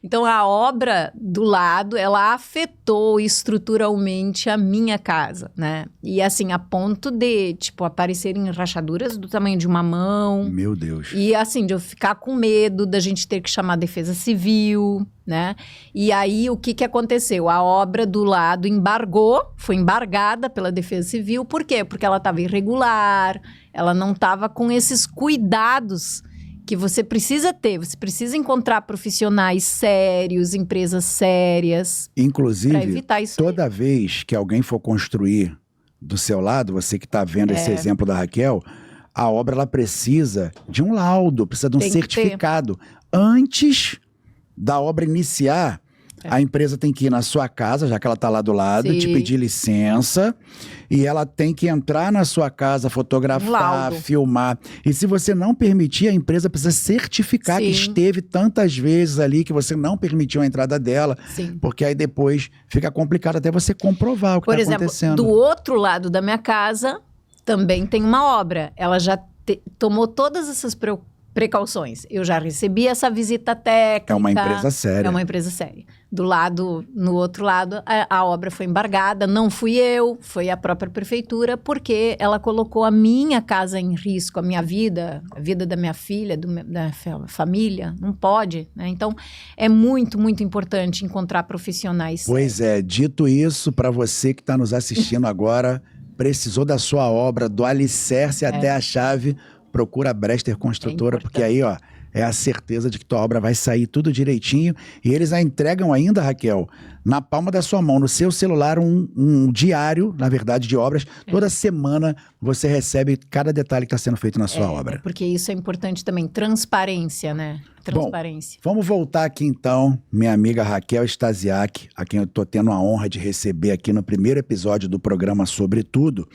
Então, a obra do lado, ela afetou estruturalmente a minha casa, né? E assim, a ponto de, tipo, aparecerem rachaduras do tamanho de uma mão. Meu Deus. E assim, de eu ficar com medo da gente ter que chamar a Defesa Civil, né? E aí, o que aconteceu? A obra do lado embargou, foi embargada pela Defesa Civil. Por quê? Porque ela estava irregular, ela não estava com esses cuidados que você precisa ter. Você precisa encontrar profissionais sérios, empresas sérias, para Inclusive, evitar isso. toda vez que alguém for construir do seu lado, você que está vendo esse exemplo da Raquel, a obra ela precisa de um laudo, precisa de um Tem que certificado. Antes da obra iniciar, a empresa tem que ir na sua casa, já que ela está lá do lado, Sim. te pedir licença, e ela tem que entrar na sua casa, fotografar, laudo. filmar. E se você não permitir, a empresa precisa certificar que Sim. esteve tantas vezes ali, que você não permitiu a entrada dela, Sim. porque aí depois fica complicado até você comprovar o que Por está exemplo, acontecendo. do outro lado da minha casa, também tem uma obra. Ela já tomou todas essas precauções. Eu já recebi essa visita técnica. É uma empresa séria. É uma empresa séria. No outro lado, a obra foi embargada. Não fui eu, foi a própria prefeitura, porque ela colocou a minha casa em risco, a minha vida, a vida da minha filha, da família. Não pode, né? Então, é muito, muito importante encontrar profissionais. Pois é, dito isso, para você que está nos assistindo agora, precisou da sua obra, do alicerce até a chave, procura a Brester Construtora, porque aí, ó, é a certeza de que tua obra vai sair tudo direitinho. E eles a entregam ainda, Raquel, na palma da sua mão, no seu celular, um diário, na verdade, de obras. Toda semana você recebe cada detalhe que está sendo feito na sua obra. Porque isso é importante também, transparência, né? Transparência. Bom, vamos voltar aqui então, minha amiga Raquel Stasiak, a quem eu estou tendo a honra de receber aqui no primeiro episódio do programa Sobre Tudo.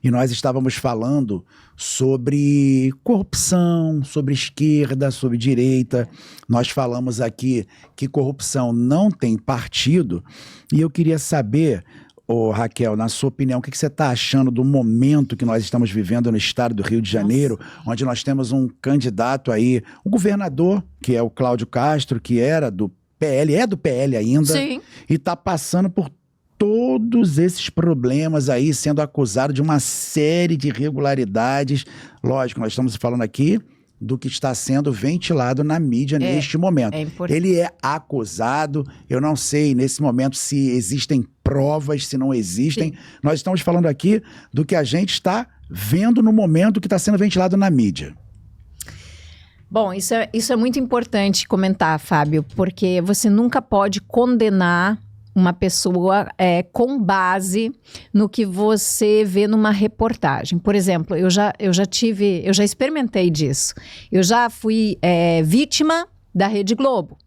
E nós estávamos falando sobre corrupção, sobre esquerda, sobre direita. Nós falamos aqui que corrupção não tem partido. E eu queria saber, Raquel, na sua opinião, o que você está achando do momento que nós estamos vivendo no estado do Rio de Janeiro, onde nós temos um candidato aí, o governador, que é o Cláudio Castro, que era do PL, é do PL ainda, Sim. E está passando por todos esses problemas aí, sendo acusado de uma série de irregularidades. Lógico, nós estamos falando aqui do que está sendo ventilado na mídia neste momento. Ele é acusado, eu não sei nesse momento se existem provas, se não existem. Sim. Nós estamos falando aqui do que a gente está vendo no momento que está sendo ventilado na mídia. Bom, isso é muito importante comentar, Fábio, porque você nunca pode condenar uma pessoa com base no que você vê numa reportagem. Por exemplo, eu já experimentei disso. Eu já fui vítima da Rede Globo.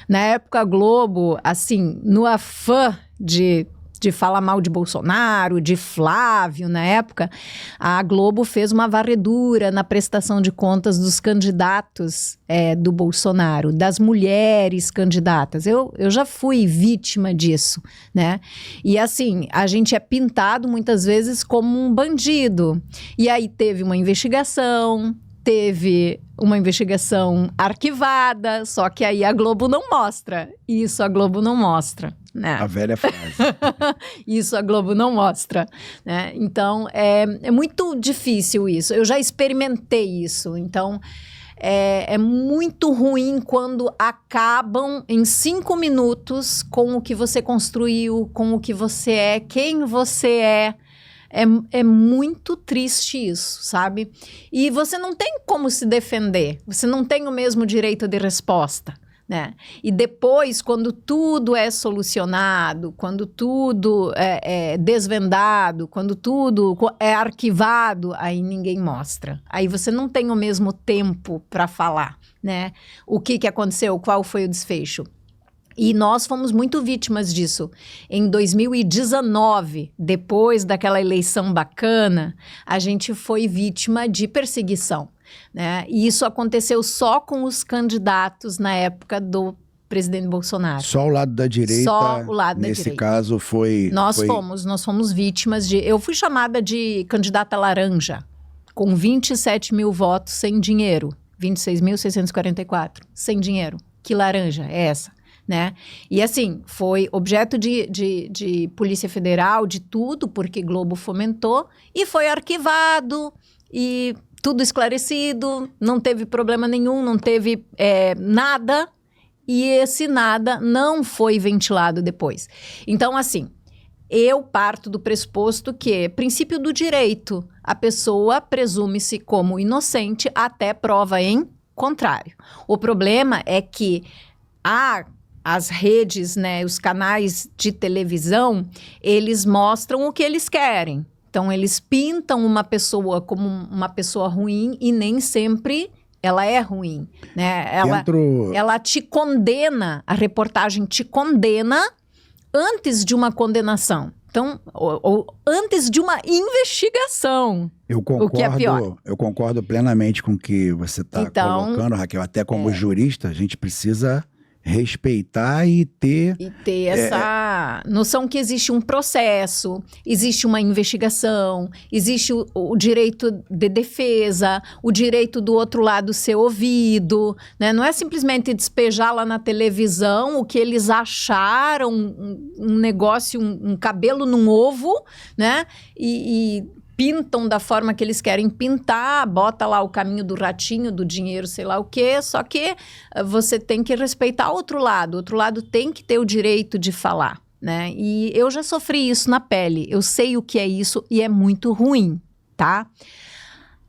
Na época, a Globo, assim, no afã de falar mal de Bolsonaro, de Flávio, na época, a Globo fez uma varredura na prestação de contas dos candidatos do Bolsonaro, das mulheres candidatas. Eu já fui vítima disso, né? E assim, a gente é pintado muitas vezes como um bandido. E aí teve uma investigação arquivada, só que aí a Globo não mostra. Isso a Globo não mostra. Né? A velha frase. Isso a Globo não mostra, né? Então, é muito difícil isso. Eu já experimentei isso. Então, é muito ruim quando acabam em 5 minutos com o que você construiu, com o que você é, quem você é. É muito triste isso, sabe? E você não tem como se defender. Você não tem o mesmo direito de resposta. Né? E depois, quando tudo é solucionado, quando tudo é desvendado, quando tudo é arquivado, aí ninguém mostra. Aí você não tem o mesmo tempo para falar, né? O que aconteceu, qual foi o desfecho. E nós fomos muito vítimas disso. Em 2019, depois daquela eleição bacana, a gente foi vítima de perseguição. Né? E isso aconteceu só com os candidatos na época do presidente Bolsonaro. Só o lado da direita, só o lado da nesse direita. caso, foi... Nós fomos vítimas de... Eu fui chamada de candidata laranja, com 27 mil votos sem dinheiro. 26.644, sem dinheiro. Que laranja é essa? Né? E assim, foi objeto de Polícia Federal, de tudo, porque Globo fomentou, e foi arquivado, e... tudo esclarecido, não teve problema nenhum, não teve nada, e esse nada não foi ventilado depois. Então, assim, eu parto do pressuposto que, princípio do direito, a pessoa presume-se como inocente até prova em contrário. O problema é que as redes, né, os canais de televisão, eles mostram o que eles querem. Então, eles pintam uma pessoa como uma pessoa ruim e nem sempre ela é ruim, né? Ela te condena, a reportagem te condena antes de uma condenação. Então, ou antes de uma investigação. O que é pior. Eu concordo plenamente com o que você está colocando, Raquel. Até como jurista, a gente precisa respeitar e ter essa noção que existe um processo, existe uma investigação, existe o direito de defesa, o direito do outro lado ser ouvido, né? Não é simplesmente despejar lá na televisão o que eles acharam, um negócio, um cabelo num ovo, né? E pintam da forma que eles querem pintar, bota lá o caminho do ratinho, do dinheiro, sei lá o quê, só que você tem que respeitar o outro lado tem que ter o direito de falar, né? E eu já sofri isso na pele, eu sei o que é isso e é muito ruim, tá?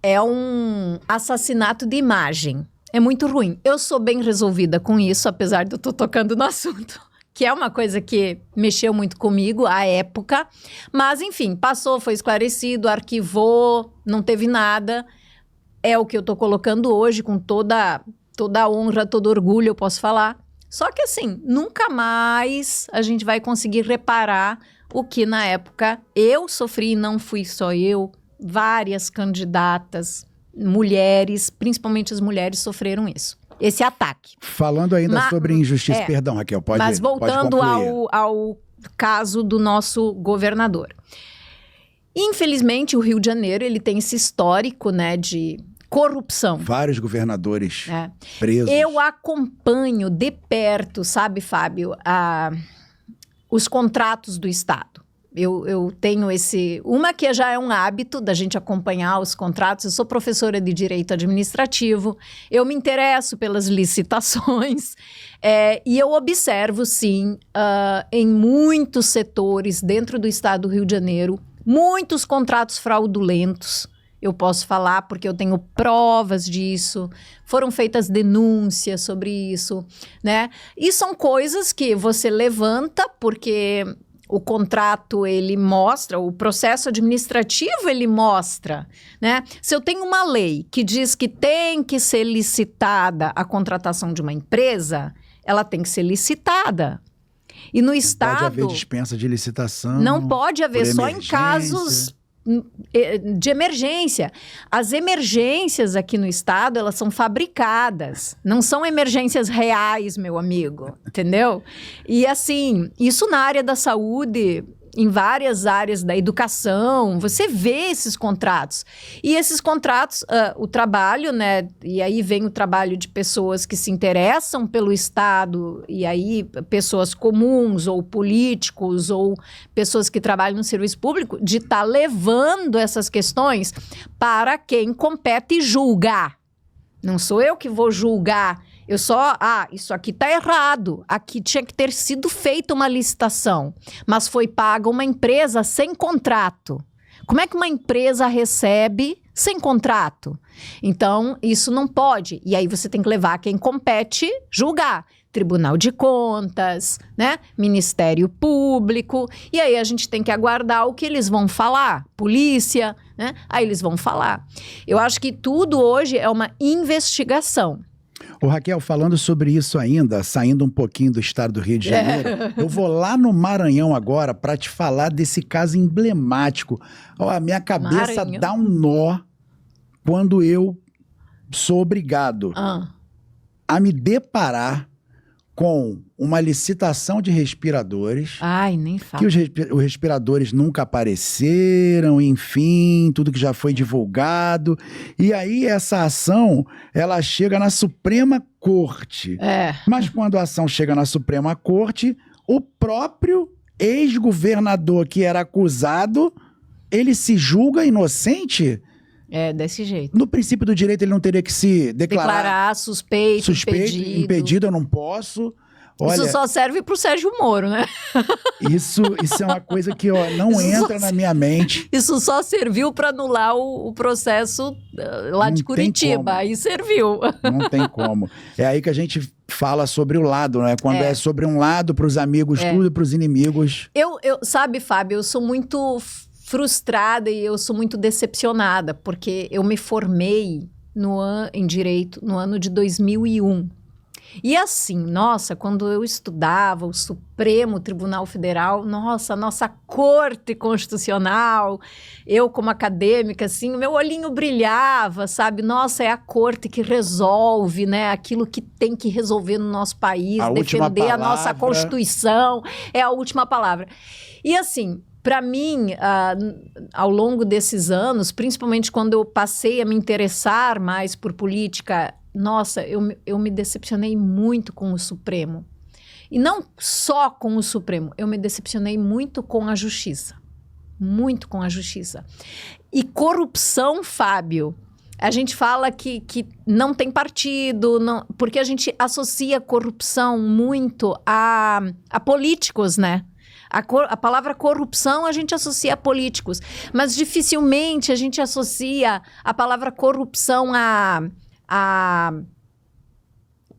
É um assassinato de imagem, é muito ruim. Eu sou bem resolvida com isso, apesar de eu estar tocando no assunto, que é uma coisa que mexeu muito comigo à época. Mas, enfim, passou, foi esclarecido, arquivou, não teve nada. É o que eu tô colocando hoje, com toda a honra, todo orgulho, eu posso falar. Só que, assim, nunca mais a gente vai conseguir reparar o que, na época, eu sofri, e não fui só eu, várias candidatas, mulheres, principalmente as mulheres, sofreram isso. Esse ataque. Falando ainda sobre injustiça, perdão, Raquel, pode concluir. Mas voltando ao caso do nosso governador. Infelizmente, o Rio de Janeiro, ele tem esse histórico, né, de corrupção. Vários governadores presos. Eu acompanho de perto, sabe, Fábio, os contratos do Estado. Eu tenho uma que já é um hábito da gente acompanhar os contratos. Eu sou professora de Direito Administrativo, eu me interesso pelas licitações e eu observo, sim, em muitos setores dentro do estado do Rio de Janeiro, muitos contratos fraudulentos. Eu posso falar porque eu tenho provas disso, foram feitas denúncias sobre isso, né? E são coisas que você levanta porque o contrato, ele mostra, o processo administrativo, ele mostra, né? Se eu tenho uma lei que diz que tem que ser licitada a contratação de uma empresa, ela tem que ser licitada. E no Estado... Não pode haver dispensa de licitação. Não pode haver, só em casos de emergência. As emergências aqui no estado, elas são fabricadas, não são emergências reais, meu amigo, entendeu? E assim, isso na área da saúde, em várias áreas da educação, você vê esses contratos. E esses contratos, o trabalho, né? E aí vem o trabalho de pessoas que se interessam pelo Estado, e aí pessoas comuns, ou políticos, ou pessoas que trabalham no serviço público, de estar levando essas questões para quem compete julgar. Não sou eu que vou julgar. Eu só, isso aqui tá errado, aqui tinha que ter sido feita uma licitação, mas foi paga uma empresa sem contrato. Como é que uma empresa recebe sem contrato? Então, isso não pode. E aí você tem que levar quem compete julgar. Tribunal de Contas, né? Ministério Público. E aí a gente tem que aguardar o que eles vão falar. Polícia, né? Aí eles vão falar. Eu acho que tudo hoje é uma investigação. Ô Raquel, falando sobre isso ainda, saindo um pouquinho do estado do Rio de Janeiro, eu vou lá no Maranhão agora para te falar desse caso emblemático. Ó, a minha cabeça dá um nó quando eu sou obrigado a me deparar com uma licitação de respiradores. Ai, nem fala. Que os respiradores nunca apareceram, enfim, tudo que já foi divulgado. E aí essa ação, ela chega na Suprema Corte. Mas quando a ação chega na Suprema Corte, o próprio ex-governador que era acusado, ele se julga inocente? É, desse jeito. No princípio do direito, ele não teria que se declarar suspeito, impedido, eu não posso. Olha, isso só serve pro Sérgio Moro, né? Isso é uma coisa que não entra na minha mente. Isso só serviu para anular o processo lá de Curitiba. Aí serviu. Não tem como. É aí que a gente fala sobre o lado, né? Quando é sobre um lado, pros amigos, tudo, pros inimigos. Sabe, Fábio, eu sou muito frustrada e eu sou muito decepcionada, porque eu me formei em Direito no ano de 2001. E assim, nossa, quando eu estudava o Supremo Tribunal Federal, nossa, a nossa Corte Constitucional, eu como acadêmica, assim, o meu olhinho brilhava, sabe? Nossa, é a Corte que resolve, né? Aquilo que tem que resolver no nosso país, defender a nossa Constituição, é a última palavra. E assim, para mim, ao longo desses anos, principalmente quando eu passei a me interessar mais por política, nossa, eu me decepcionei muito com o Supremo. E não só com o Supremo, eu me decepcionei muito com a Justiça. Muito com a Justiça. E corrupção, Fábio, a gente fala que não tem partido, não, porque a gente associa corrupção muito a políticos, né? A palavra corrupção a gente associa a políticos, mas dificilmente a gente associa a palavra corrupção a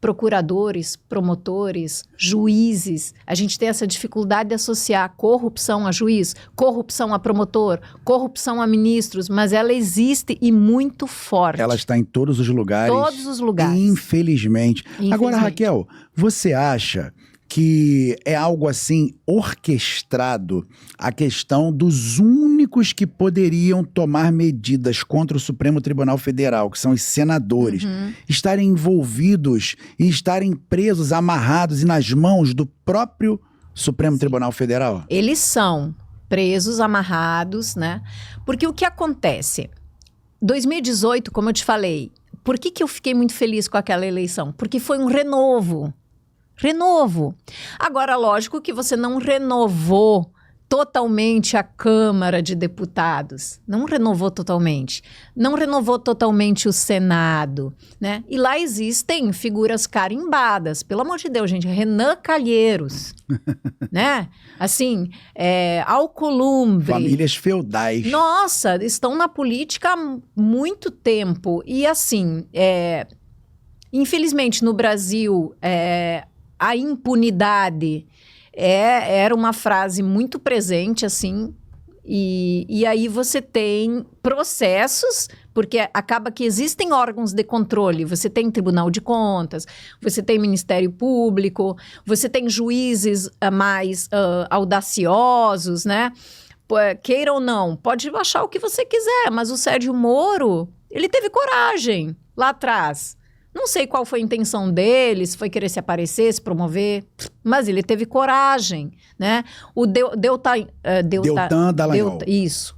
procuradores, promotores, juízes. A gente tem essa dificuldade de associar corrupção a juiz, corrupção a promotor, corrupção a ministros, mas ela existe e muito forte. Ela está em todos os lugares. Todos os lugares. Infelizmente. Agora, Raquel, você acha que é algo assim orquestrado a questão dos únicos que poderiam tomar medidas contra o Supremo Tribunal Federal, que são os senadores, estarem envolvidos e estarem presos, amarrados e nas mãos do próprio Supremo Tribunal Federal? Eles são presos, amarrados, né? Porque o que acontece? 2018, como eu te falei, por que eu fiquei muito feliz com aquela eleição? Porque foi um renovo. Agora, lógico que você não renovou totalmente a Câmara de Deputados. Não renovou totalmente. Não renovou totalmente o Senado, né? E lá existem figuras carimbadas. Pelo amor de Deus, gente. Renan Calheiros, né? Assim, Alcolumbre. Famílias feudais. Nossa, estão na política há muito tempo. E assim, infelizmente no Brasil, a impunidade era uma frase muito presente, assim, e aí você tem processos, porque acaba que existem órgãos de controle, você tem Tribunal de Contas, você tem Ministério Público, você tem juízes mais audaciosos, né? Queira ou não, pode achar o que você quiser, mas o Sérgio Moro, ele teve coragem lá atrás. Não sei qual foi a intenção dele, se foi querer se aparecer, se promover, mas ele teve coragem, né? O Deltan Dallagnol. Isso.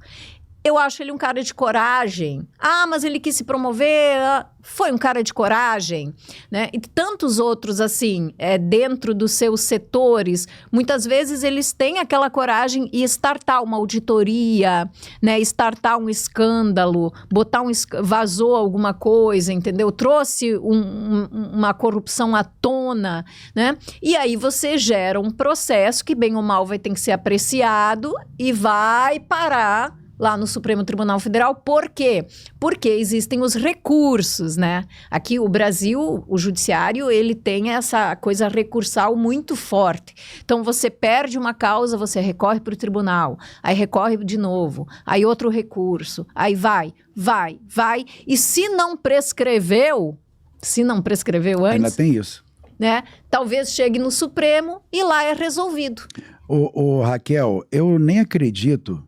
Eu acho ele um cara de coragem. Ah, mas ele quis se promover. Foi um cara de coragem, né? E tantos outros, assim, dentro dos seus setores, muitas vezes eles têm aquela coragem e startar uma auditoria, né? Startar um escândalo, vazou alguma coisa, entendeu? Trouxe uma corrupção à tona, né? E aí você gera um processo que, bem ou mal, vai ter que ser apreciado e vai parar lá no Supremo Tribunal Federal. Por quê? Porque existem os recursos, né? Aqui, o Brasil, o judiciário, ele tem essa coisa recursal muito forte. Então, você perde uma causa, você recorre para o tribunal, aí recorre de novo, aí outro recurso, aí vai. E se não prescreveu antes... Ainda tem isso. Né? Talvez chegue no Supremo e lá é resolvido. Raquel, eu nem acredito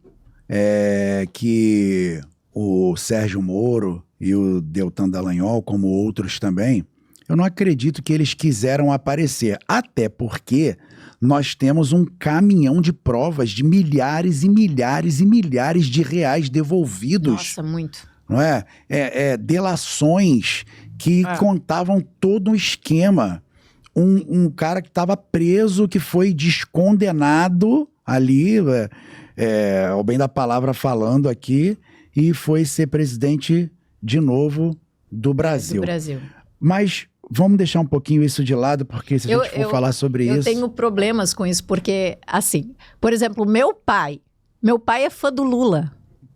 que o Sérgio Moro e o Deltan Dallagnol, como outros também, eu não acredito que eles quiseram aparecer. Até porque nós temos um caminhão de provas de milhares e milhares e milhares de reais devolvidos. Nossa, muito. Não é? Delações que contavam todo um esquema. Um cara que estava preso, que foi descondenado ali... ao bem da palavra falando aqui, e foi ser presidente de novo do Brasil. Mas vamos deixar um pouquinho isso de lado, porque se a gente for falar sobre isso... Eu tenho problemas com isso, porque, assim, por exemplo, meu pai é fã do Lula.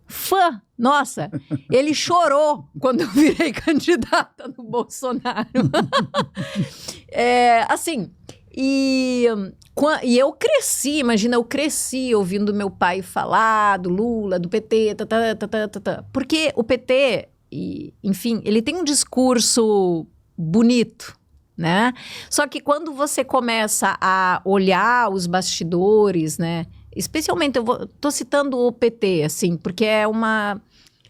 Fã! Nossa, ele chorou quando eu virei candidata no Bolsonaro. Assim... E eu cresci, imagina, eu cresci ouvindo meu pai falar do Lula, do PT, porque o PT, enfim, ele tem um discurso bonito, né? Só que quando você começa a olhar os bastidores, né? Especialmente, tô citando o PT, assim, porque é uma...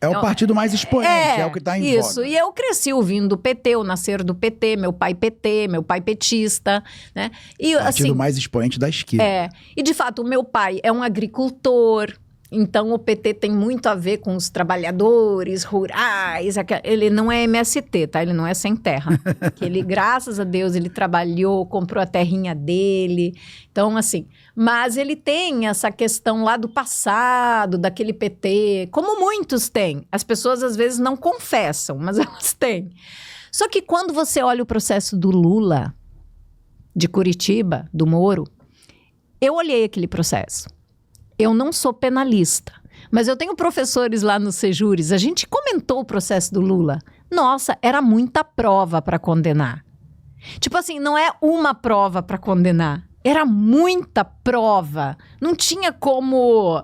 É o partido mais expoente, é o que está em isso. voga. E eu cresci ouvindo o PT, o nascer do PT, meu pai petista, né? E, Partido assim, mais expoente da esquerda. E de fato, o meu pai é um agricultor, então o PT tem muito a ver com os trabalhadores rurais. Ele não é MST, tá? Ele não é sem terra. Que ele, graças a Deus, ele trabalhou, comprou a terrinha dele. Então, assim, mas ele tem essa questão lá do passado, daquele PT, como muitos têm. As pessoas às vezes não confessam, mas elas têm. Só que quando você olha o processo do Lula, de Curitiba, do Moro, eu olhei aquele processo. Eu não sou penalista, mas eu tenho professores lá no Sejures. A gente comentou o processo do Lula. Nossa, era muita prova para condenar. Tipo assim, não é uma prova para condenar. Era muita prova. Não tinha como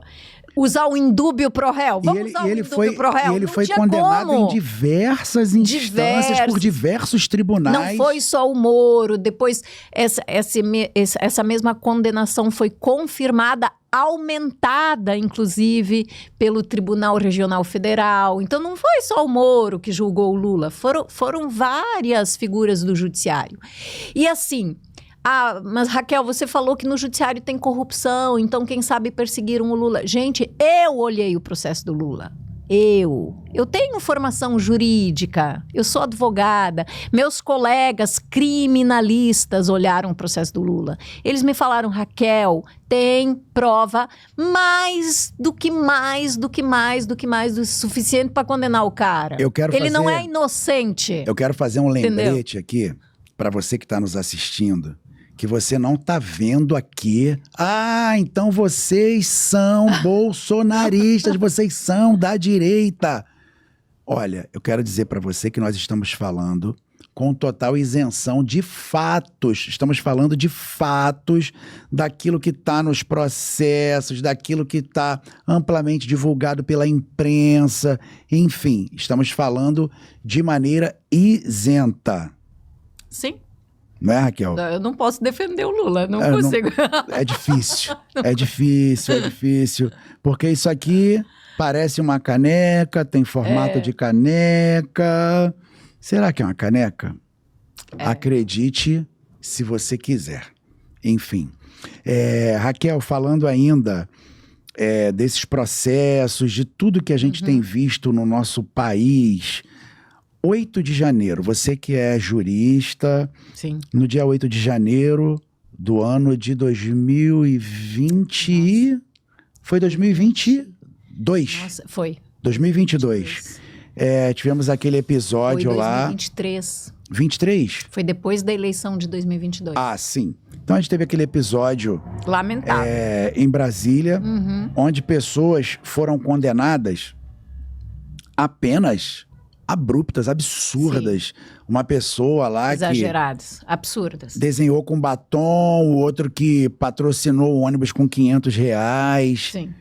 usar o indúbio pro réu. Vamos usar o indúbio pro réu. E ele foi condenado em diversas instâncias, por diversos tribunais. Não foi só o Moro. Depois, essa mesma condenação foi confirmada, aumentada, inclusive, pelo Tribunal Regional Federal. Então, não foi só o Moro que julgou o Lula. Foram várias figuras do judiciário. E assim... mas Raquel, você falou que no judiciário tem corrupção, então quem sabe perseguiram o Lula. Gente, eu olhei o processo do Lula. Eu tenho formação jurídica, eu sou advogada, meus colegas criminalistas olharam o processo do Lula. Eles me falaram, Raquel, tem prova do suficiente para condenar o cara. Ele não é inocente. Eu quero fazer um lembrete aqui para você que está nos assistindo, que você não está vendo aqui. Então vocês são bolsonaristas, vocês são da direita. Olha, eu quero dizer para você que nós estamos falando com total isenção de fatos. Estamos falando de fatos, daquilo que está nos processos, daquilo que está amplamente divulgado pela imprensa. Enfim, estamos falando de maneira isenta. Sim. Não é, Raquel? Eu não posso defender o Lula, não consigo. É difícil. Porque isso aqui parece uma caneca, tem formato de caneca. Será que é uma caneca? Acredite se você quiser. Enfim. Raquel, falando ainda desses processos, de tudo que a gente tem visto no nosso país... 8 de janeiro, você que é jurista, sim. No dia 8 de janeiro do ano de 2020... Nossa. Foi 2022? Nossa, foi. 2022. Tivemos aquele episódio lá... Foi 2023. 23? Foi depois da eleição de 2022. Sim. Então a gente teve aquele episódio... lamentável. Em Brasília, onde pessoas foram condenadas apenas... abruptas, absurdas. Sim. Uma pessoa lá exageradas, absurdas. Desenhou com batom, o outro que patrocinou o ônibus com R$500. Sim.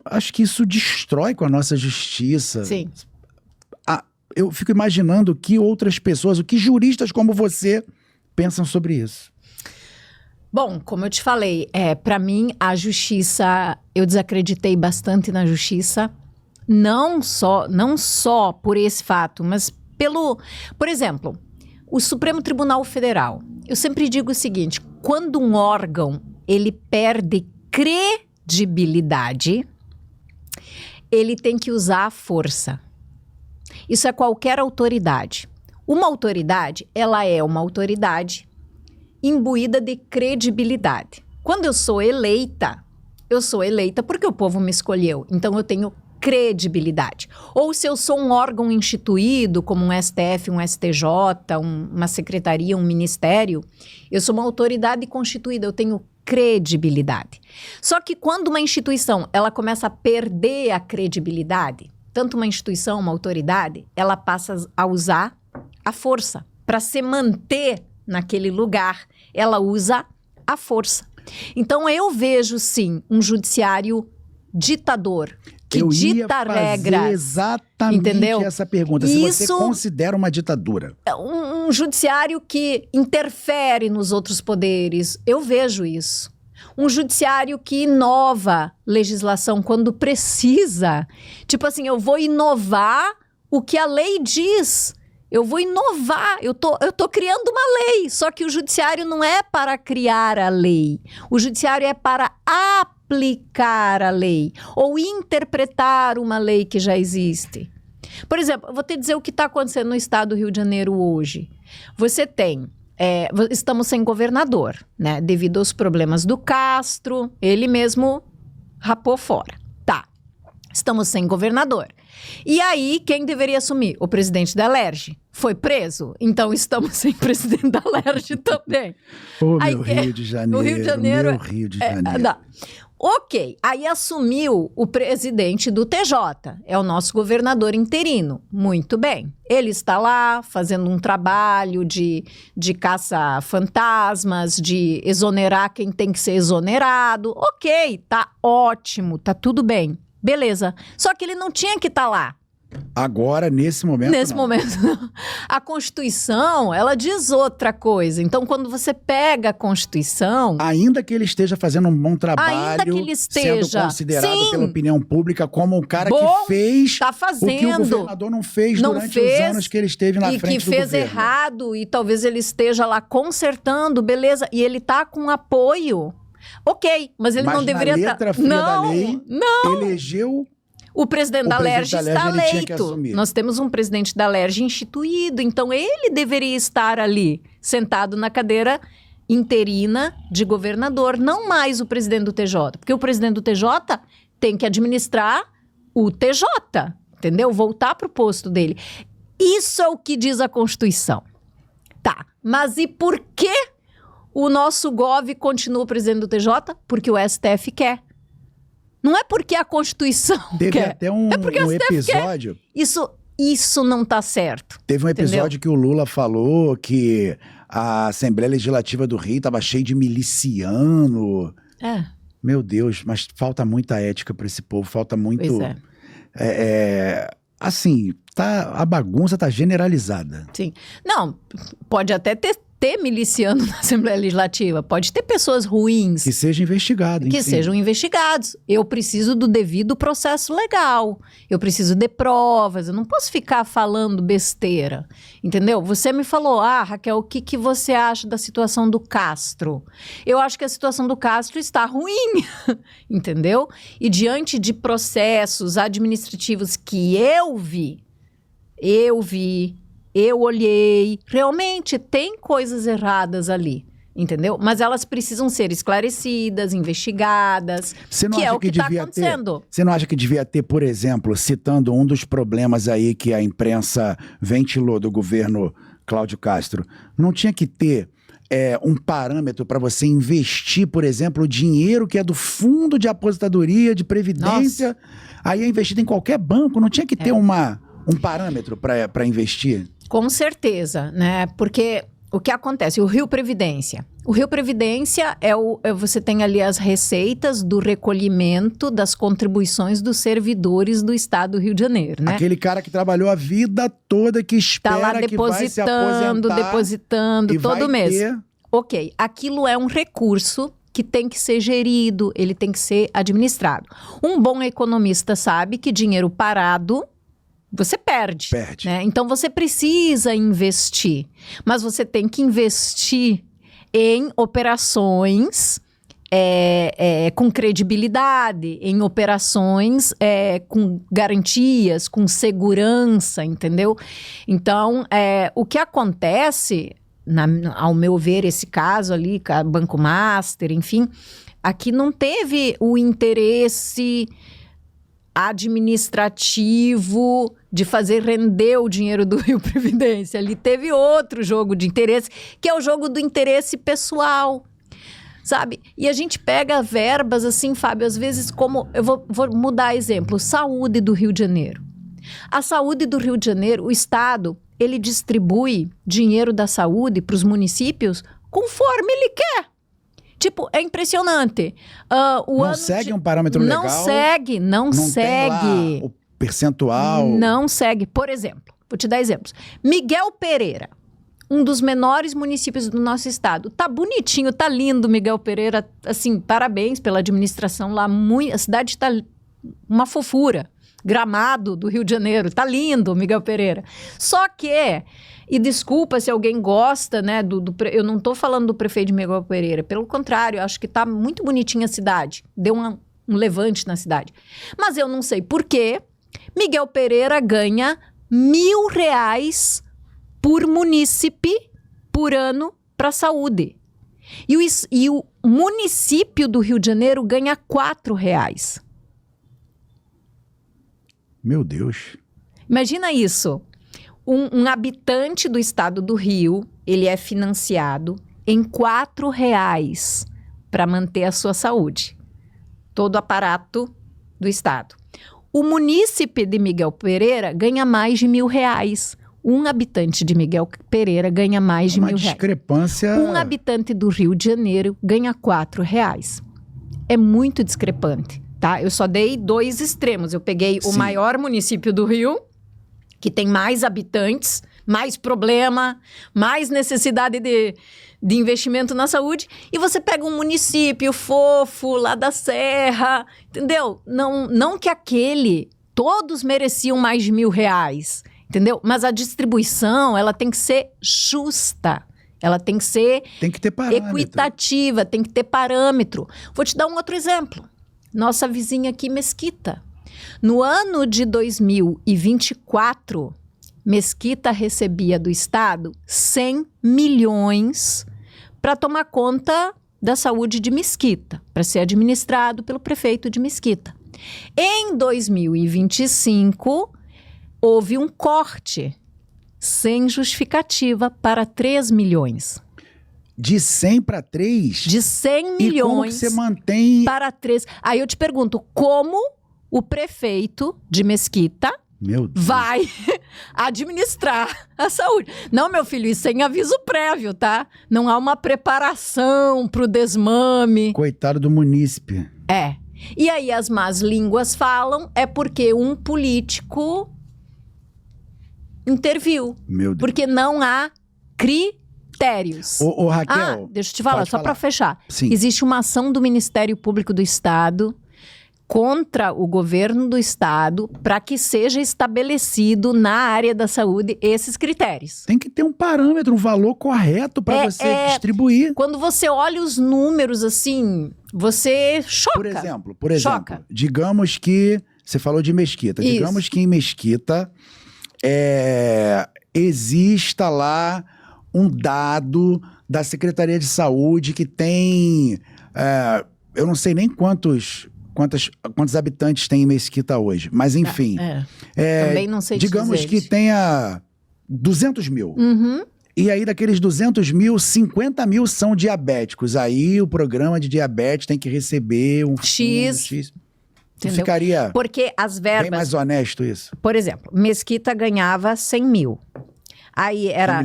Acho que isso destrói com a nossa justiça. Sim. Eu fico imaginando que outras pessoas, o que juristas como você pensam sobre isso. Bom, como eu te falei, para mim a justiça, eu desacreditei bastante na justiça. Não só por esse fato, mas por exemplo, o Supremo Tribunal Federal. Eu sempre digo o seguinte, quando um órgão, ele perde credibilidade, ele tem que usar a força. Isso é qualquer autoridade. Uma autoridade, ela é uma autoridade imbuída de credibilidade. Quando eu sou eleita porque o povo me escolheu. Então eu tenho credibilidade. Ou se eu sou um órgão instituído, como um STF, um STJ, uma secretaria, um ministério, eu sou uma autoridade constituída, eu tenho credibilidade. Só que quando uma instituição, ela começa a perder a credibilidade, tanto uma instituição, uma autoridade, ela passa a usar a força. Para se manter naquele lugar, ela usa a força. Então eu vejo, sim, um judiciário ditador. que dita regras. Exatamente, entendeu? essa pergunta. Se você considera uma ditadura. Um judiciário que interfere nos outros poderes. Eu vejo isso. Um judiciário que inova legislação quando precisa. Tipo assim, eu vou inovar o que a lei diz. Eu vou inovar, eu tô criando uma lei, só que o judiciário não é para criar a lei. O judiciário é para aplicar a lei ou interpretar uma lei que já existe. Por exemplo, eu vou te dizer o que está acontecendo no estado do Rio de Janeiro hoje. Você tem, estamos sem governador, né? Devido aos problemas do Castro, ele mesmo rapou fora. Tá, estamos sem governador. E aí, quem deveria assumir? O presidente da Alerj. Foi preso? Então, estamos sem presidente da Alerj também. Meu Rio de Janeiro. No Rio de Janeiro. Meu Rio de Janeiro. Ok, aí assumiu o presidente do TJ, é o nosso governador interino. Muito bem. Ele está lá fazendo um trabalho de caça-fantasmas, de exonerar quem tem que ser exonerado. Ok, tá ótimo, tá tudo bem. Beleza. Só que ele não tinha que estar lá. Agora, nesse momento, Nesse momento, a Constituição, ela diz outra coisa. Então, quando você pega a Constituição... Ainda que ele esteja fazendo um bom trabalho, ainda que ele esteja, sendo considerado sim, pela opinião pública como o cara que fez tá fazendo, o que o governador não fez durante os anos que ele esteve na frente do governo. E que fez errado, e talvez ele esteja lá consertando, beleza, e ele tá com apoio. Ok, mas ele não deveria estar... Mas na letra fria da lei, elegeu... O presidente da Alerj está eleito. Nós Nós temos um presidente da Alerj instituído, então ele deveria estar ali, sentado na cadeira interina de governador, não mais o presidente do TJ. Porque o presidente do TJ tem que administrar o TJ, entendeu? Voltar para o posto dele. Isso é o que diz a Constituição. Tá, mas e por que o nosso Gov continua presidente do TJ? Porque o STF quer. Não é porque a Constituição Teve quer. até um episódio... Quer. Isso não tá certo. Teve um episódio, entendeu? Que o Lula falou que a Assembleia Legislativa do Rio estava cheia de miliciano. Meu Deus, mas falta muita ética para esse povo, falta muito... Pois é. Assim, a bagunça tá generalizada. Sim. Não, pode até ter miliciano na Assembleia Legislativa, pode ter pessoas ruins. Que sejam investigados. Que sejam investigados. Eu preciso do devido processo legal. Eu preciso de provas. Eu não posso ficar falando besteira. Entendeu? Você me falou, Raquel, o que você acha da situação do Castro? Eu acho que a situação do Castro está ruim. Entendeu? E diante de processos administrativos que eu olhei, realmente tem coisas erradas ali, entendeu? Mas elas precisam ser esclarecidas, investigadas, que é o que está acontecendo. Você não acha que devia ter, por exemplo, citando um dos problemas aí que a imprensa ventilou do governo Cláudio Castro, não tinha que ter um parâmetro para você investir, por exemplo, o dinheiro que é do fundo de aposentadoria, de previdência, aí é investido em qualquer banco, não tinha que ter um parâmetro para investir? Com certeza, né? Porque o que acontece? O Rio Previdência. O Rio Previdência você tem ali as receitas do recolhimento das contribuições dos servidores do Estado do Rio de Janeiro, né? Aquele cara que trabalhou a vida toda, que espera tá lá que vai se aposentar. Depositando todo mês. Ok, aquilo é um recurso que tem que ser gerido, ele tem que ser administrado. Um bom economista sabe que dinheiro parado você perde. Né? Então, você precisa investir. Mas você tem que investir em operações com credibilidade, em operações com garantias, com segurança, entendeu? Então, o que acontece, ao meu ver, esse caso ali, Banco Master, enfim, aqui não teve o interesse administrativo de fazer render o dinheiro do Rio Previdência. Ali teve outro jogo de interesse, que é o jogo do interesse pessoal, sabe? E a gente pega verbas assim, Fábio, às vezes como... Eu vou mudar exemplo. Saúde do Rio de Janeiro. A saúde do Rio de Janeiro, o Estado, ele distribui dinheiro da saúde para os municípios conforme ele quer. Tipo, é impressionante. Não segue um parâmetro legal? Não segue. Não tem lá o percentual? Não segue. Por exemplo, vou te dar exemplos. Miguel Pereira, um dos menores municípios do nosso estado. Tá bonitinho, tá lindo, Miguel Pereira. Assim, parabéns pela administração lá. A cidade tá uma fofura. Gramado do Rio de Janeiro. Tá lindo, Miguel Pereira. Só que, e desculpa se alguém gosta, né, eu não tô falando do prefeito de Miguel Pereira. Pelo contrário, eu acho que tá muito bonitinha a cidade. Deu um levante na cidade. Mas eu não sei por quê. Miguel Pereira ganha R$ 1.000 por munícipe por ano para saúde. E o município do Rio de Janeiro ganha R$ 4. Meu Deus. Imagina isso. Um habitante do estado do Rio, ele é financiado em R$ 4 para manter a sua saúde. Todo o aparato do estado. O munícipe de Miguel Pereira ganha mais de R$ 1.000. Um habitante de Miguel Pereira ganha mais de R$ 1.000. Uma discrepância... Um habitante do Rio de Janeiro ganha R$ 4. É muito discrepante, tá? Eu só dei 2 extremos. Eu peguei o maior município do Rio, que tem mais habitantes, mais problema, mais necessidade de investimento na saúde, e você pega um município fofo, lá da Serra, entendeu? Não que todos mereciam mais de R$ 1.000, entendeu? Mas a distribuição, ela tem que ser justa. Ela tem que ser ter parâmetro. Equitativa, tem que ter parâmetro. Vou te dar um outro exemplo. Nossa vizinha aqui, Mesquita. No ano de 2024, Mesquita recebia do Estado 100 milhões para tomar conta da saúde de Mesquita, para ser administrado pelo prefeito de Mesquita. Em 2025, houve um corte sem justificativa para 3 milhões. De 100 para 3? De 100 milhões. E como que você mantém... Para 3. Aí eu te pergunto, como o prefeito de Mesquita vai administrar a saúde? Não, meu filho, isso sem aviso prévio, tá? Não há uma preparação para o desmame. Coitado do munícipe. É. E aí as más línguas falam, é porque um político interviu. Meu Deus. Porque não há critérios. Ô, Raquel... deixa eu te falar, só para fechar. Sim. Existe uma ação do Ministério Público do Estado contra o governo do estado para que seja estabelecido na área da saúde esses critérios. Tem que ter um parâmetro, um valor correto para você distribuir. Quando você olha os números assim, você choca. Por exemplo, digamos que você falou de Mesquita. Isso. Digamos que em Mesquita exista lá um dado da Secretaria de Saúde que tem, eu não sei nem quantos habitantes tem em Mesquita hoje. Mas, enfim. Também não sei digamos que tenha 200 mil. Uhum. E aí, daqueles 200 mil, 50 mil são diabéticos. Aí, o programa de diabetes tem que receber um X. Ficaria porque as verbas, bem mais honesto isso. Por exemplo, Mesquita ganhava 100 mil. Aí era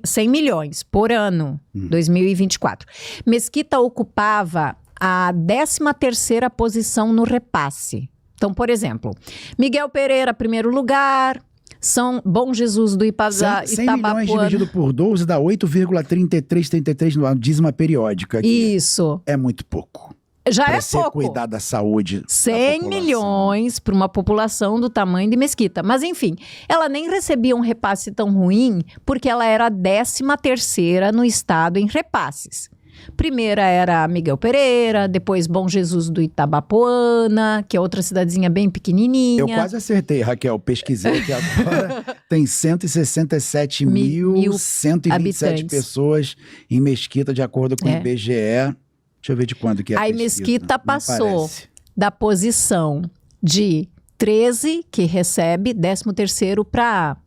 100 milhões por ano, 2024. Mesquita ocupava a 13ª posição no repasse. Então, por exemplo, Miguel Pereira, primeiro lugar, São Bom Jesus do Itabapuana. 100 milhões dividido por 12 dá 8,3333 no dízima periódica. Aqui. Isso. É muito pouco. Já pra é você pouco. Cuidar da saúde 100 milhões para uma população do tamanho de Mesquita. Mas, enfim, ela nem recebia um repasse tão ruim porque ela era a 13ª no estado em repasses. Primeira era Miguel Pereira, depois Bom Jesus do Itabapuana, que é outra cidadezinha bem pequenininha. Eu quase acertei, Raquel. Pesquisei aqui agora. Tem 167.127 pessoas em Mesquita, de acordo com o IBGE. Deixa eu ver de quando que é a Aí pesquisa. Mesquita passou da posição de 13, que recebe 13º, para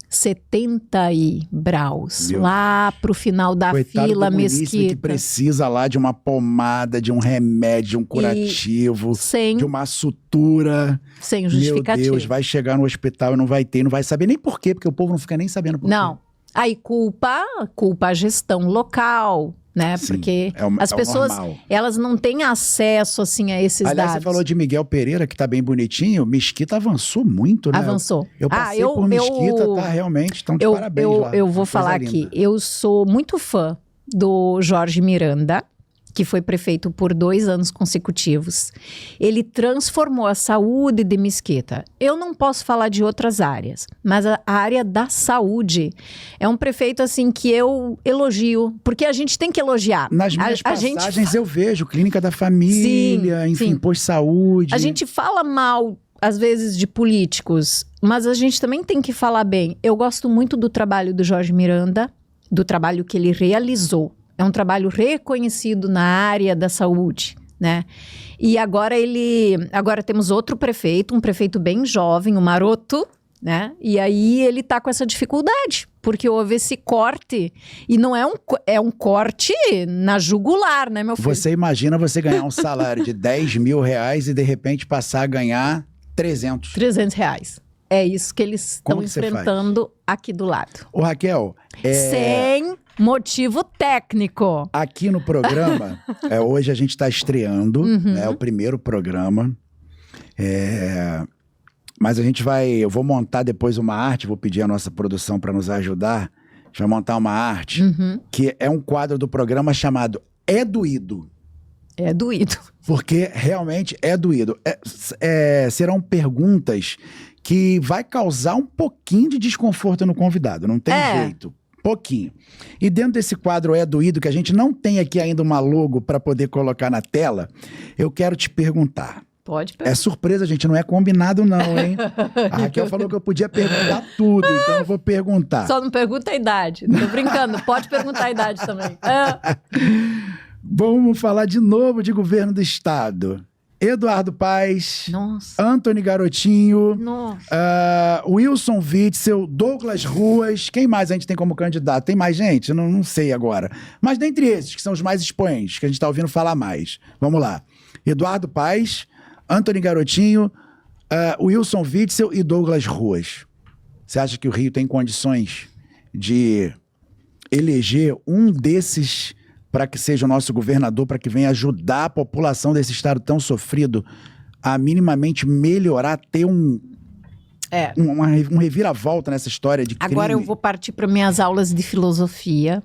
70 e braus. Lá pro final da fila, Mesquita. Que precisa lá de uma pomada, de um remédio, de um curativo, de uma sutura. Sem justificativa. Meu Deus, vai chegar no hospital e não vai ter, não vai saber nem por quê, porque o povo não fica nem sabendo por quê. Não. Aí culpa a gestão local, né? Sim, Porque é o as pessoas, normal. elas não têm acesso, assim, a esses Aliás, dados. você falou de Miguel Pereira, que tá bem bonitinho. Mesquita avançou muito, né? Avançou. Eu passei por Mesquita, tá realmente, estão de parabéns lá. Eu vou Uma falar coisa aqui, linda. eu sou muito fã do Jorge Miranda, que foi prefeito por 2 anos consecutivos. Ele transformou a saúde de Mesquita. Eu não posso falar de outras áreas, mas a área da saúde é um prefeito assim que eu elogio, porque a gente tem que elogiar. Nas minhas a gente passagens eu vejo Clínica da Família, Sim, enfim, sim. pós-saúde. A gente fala mal, às vezes, de políticos, mas a gente também tem que falar bem. Eu gosto muito do trabalho do Jorge Miranda, do trabalho que ele realizou. É um trabalho reconhecido na área da saúde, né? E agora temos outro prefeito, um prefeito bem jovem, o Maroto, né? E aí ele tá com essa dificuldade, porque houve esse corte, e não é um corte na jugular, né, meu filho? Você imagina você ganhar um salário de 10 mil reais e de repente passar a ganhar 300. R$300. É isso que eles estão Como que você enfrentando aqui do lado. Ô Raquel, Sem motivo técnico. aqui no programa, hoje a gente está estreando, né, o primeiro programa. Mas eu vou montar depois uma arte, vou pedir a nossa produção para nos ajudar. A gente vai montar uma arte, que é um quadro do programa chamado É Doído. É doído. Porque realmente é doído. Serão perguntas que vai causar um pouquinho de desconforto no convidado, não tem jeito. Pouquinho. E dentro desse quadro É Doído, que a gente não tem aqui ainda uma logo para poder colocar na tela, eu quero te perguntar. Pode É perguntar. surpresa, gente, não é combinado não, hein? A Raquel falou que eu podia perguntar tudo, então eu vou perguntar. Só não pergunta a idade. Tô brincando, pode perguntar a idade também. Vamos falar de novo de governo do estado. Eduardo Paes, Nossa. Antony Garotinho, Nossa. Wilson Witzel, Douglas Ruas. Quem mais a gente tem como candidato? Tem mais gente? Eu não sei agora. Mas dentre esses, que são os mais expoentes, que a gente está ouvindo falar mais. Vamos lá. Eduardo Paes, Antony Garotinho, Wilson Witzel e Douglas Ruas. Você acha que o Rio tem condições de eleger um desses para que seja o nosso governador, para que venha ajudar a população desse estado tão sofrido a minimamente melhorar, ter um reviravolta nessa história de crime? Agora eu vou partir para minhas aulas de filosofia.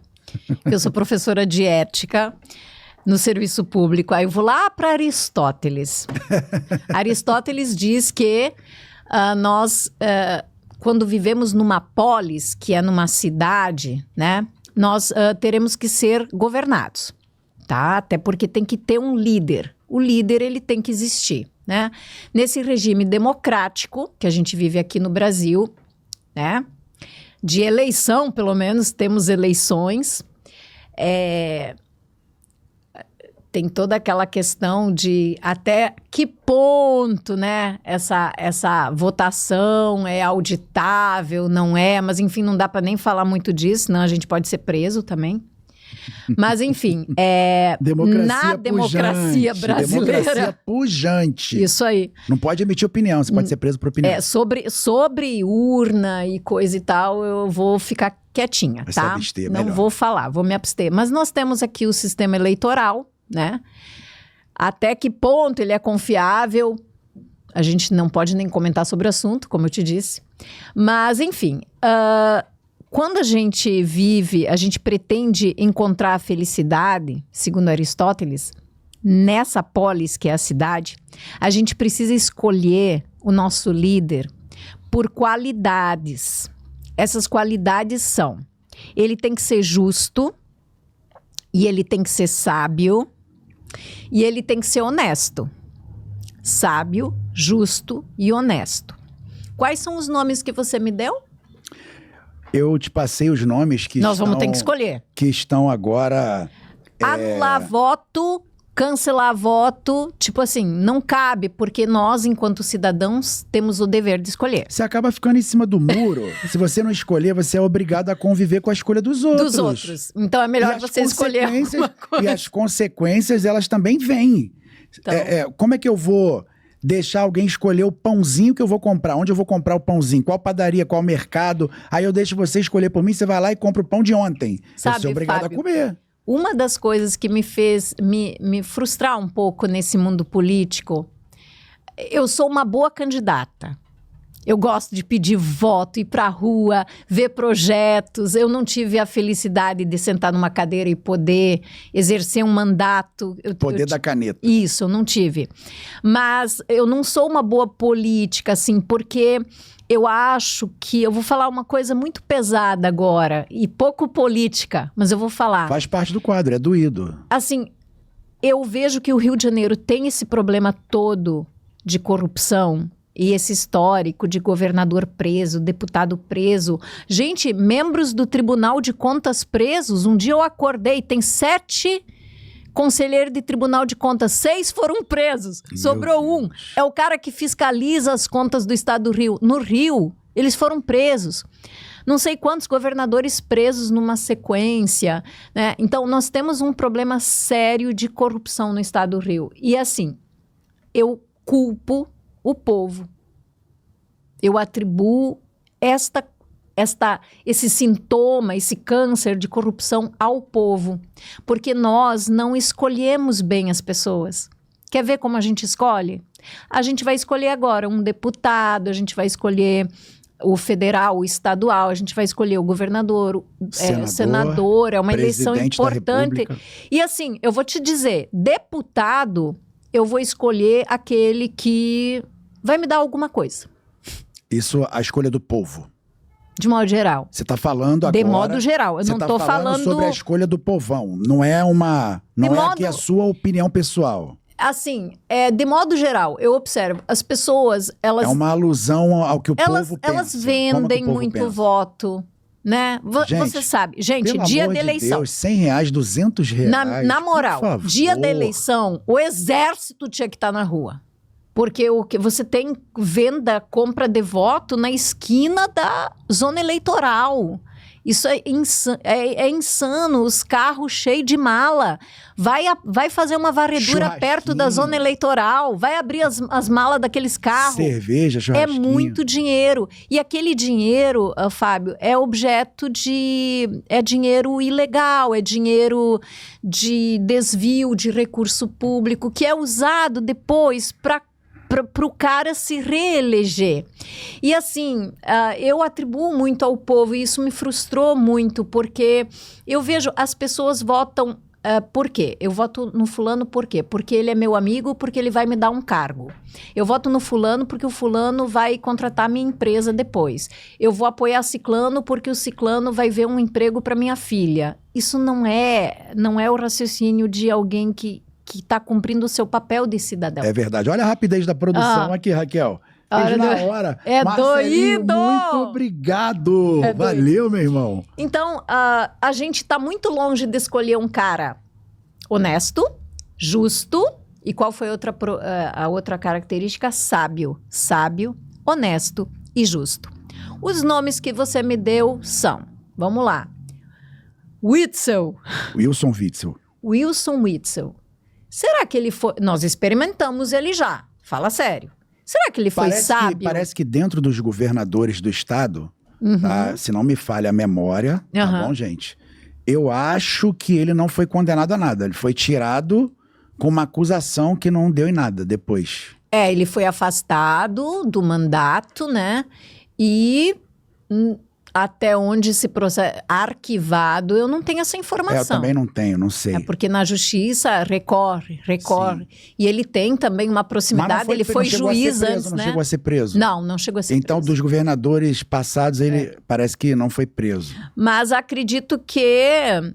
Eu sou professora de ética no serviço público. Aí eu vou lá para Aristóteles. Aristóteles diz que nós, quando vivemos numa polis, que é numa cidade, né? Nós teremos que ser governados, tá? Até porque tem que ter um líder. O líder, ele tem que existir, né? Nesse regime democrático que a gente vive aqui no Brasil, né? De eleição, pelo menos, temos eleições. Tem toda aquela questão de até que ponto, né, essa votação é auditável, não é, mas enfim, não dá para nem falar muito disso, senão a gente pode ser preso também. Mas enfim, na democracia brasileira... Democracia pujante. Isso aí. Não pode emitir opinião, você pode ser preso por opinião. Sobre urna e coisa e tal, eu vou ficar quietinha, Vai se tá? abster, Não melhor. vou falar, vou me abster. Mas nós temos aqui o sistema eleitoral, né? Até que ponto ele é confiável? A gente não pode nem comentar sobre o assunto, como eu te disse. Mas, enfim, quando a gente vive, a gente pretende encontrar a felicidade, segundo Aristóteles, nessa polis que é a cidade, a gente precisa escolher o nosso líder por qualidades. Essas qualidades são: ele tem que ser justo, e ele tem que ser sábio, e ele tem que ser honesto. Sábio, justo e honesto. Quais são os nomes que você me deu? Eu te passei os nomes que Nós vamos ter que escolher. Que estão agora... Anular voto, cancelar voto, tipo assim, não cabe, porque nós, enquanto cidadãos, temos o dever de escolher. Você acaba ficando em cima do muro. Se você não escolher, você é obrigado a conviver com a escolha dos outros. Dos outros. Então é melhor você escolher uma coisa. E as consequências, elas também vêm. Então. Como é que eu vou deixar alguém escolher o pãozinho que eu vou comprar? Onde eu vou comprar o pãozinho? Qual padaria? Qual mercado? Aí eu deixo você escolher por mim, você vai lá e compra o pão de ontem. Sabe, eu sou obrigado Fábio, a comer. uma das coisas que me fez me frustrar um pouco nesse mundo político, eu sou uma boa candidata. Eu gosto de pedir voto, ir para a rua, ver projetos. Eu não tive a felicidade de sentar numa cadeira e poder exercer um mandato. Poder da caneta. Isso, eu não tive. Mas eu não sou uma boa política, assim, porque eu acho que... Eu vou falar uma coisa muito pesada agora e pouco política, mas eu vou falar. Faz parte do quadro, é doído. Assim, eu vejo que o Rio de Janeiro tem esse problema todo de corrupção e esse histórico de governador preso, deputado preso. Gente, membros do Tribunal de Contas presos. Um dia eu acordei, tem 7 conselheiros de Tribunal de Contas, 6 foram presos. Sobrou um. É o cara que fiscaliza as contas do Estado do Rio. No Rio, eles foram presos. Não sei quantos governadores presos numa sequência, né? Então, nós temos um problema sério de corrupção no Estado do Rio. E assim, eu culpo o povo. Eu atribuo esse sintoma, esse câncer de corrupção ao povo, porque nós não escolhemos bem as pessoas. Quer ver como a gente escolhe? A gente vai escolher agora um deputado, a gente vai escolher o federal, o estadual, a gente vai escolher o governador, senador, é uma eleição importante. E assim, eu vou te dizer, deputado, eu vou escolher aquele que vai me dar alguma coisa. Isso, a escolha do povo. De modo geral. Você está falando agora... De modo geral. Eu não estou falando sobre a escolha do povão. Não é uma... Não é aqui a sua opinião pessoal. Assim, de modo geral, eu observo, as pessoas, elas... É uma alusão ao que o povo pensa. Elas vendem muito voto, né? Você sabe. Gente, dia da eleição. Deus, R$100, R$200. Na moral, dia da eleição, o exército tinha que estar na rua. Porque você tem compra de voto na esquina da zona eleitoral. Isso é insano, os carros cheios de mala. Vai fazer uma varredura perto da zona eleitoral, vai abrir as malas daqueles carros. Cerveja, churrasquinho. É muito dinheiro. E aquele dinheiro, Fábio, é objeto de... É dinheiro ilegal, é dinheiro de desvio de recurso público, que é usado depois para o cara se reeleger. E assim, eu atribuo muito ao povo e isso me frustrou muito, porque eu vejo as pessoas votam... por quê? Eu voto no fulano por quê? Porque ele é meu amigo, porque ele vai me dar um cargo. Eu voto no fulano porque o fulano vai contratar minha empresa depois. Eu vou apoiar ciclano porque o ciclano vai ver um emprego para minha filha. Isso não é o raciocínio de alguém que está cumprindo o seu papel de cidadão. É verdade. Olha a rapidez da produção aqui, Raquel. Fez na hora. É doído! Muito obrigado! Valeu, meu irmão. Então, a gente está muito longe de escolher um cara honesto, justo, e qual foi a outra característica? Sábio. Sábio, honesto e justo. Os nomes que você me deu são, vamos lá, Wilson Witzel. Será que ele foi... Nós experimentamos ele já. Fala sério. Será que ele foi sábio? Parece que dentro dos governadores do estado, tá? Se não me falha a memória, tá bom, gente? Eu acho que ele não foi condenado a nada. Ele foi tirado com uma acusação que não deu em nada depois. Ele foi afastado do mandato, né? E... até onde se processa, arquivado, eu não tenho essa informação. Eu também não tenho, não sei. É porque na justiça recorre. Sim. E ele tem também uma proximidade, ele foi juiz antes, né? Não chegou a ser preso? Não chegou a ser preso. Então, dos governadores passados, ele parece que não foi preso. Mas acredito que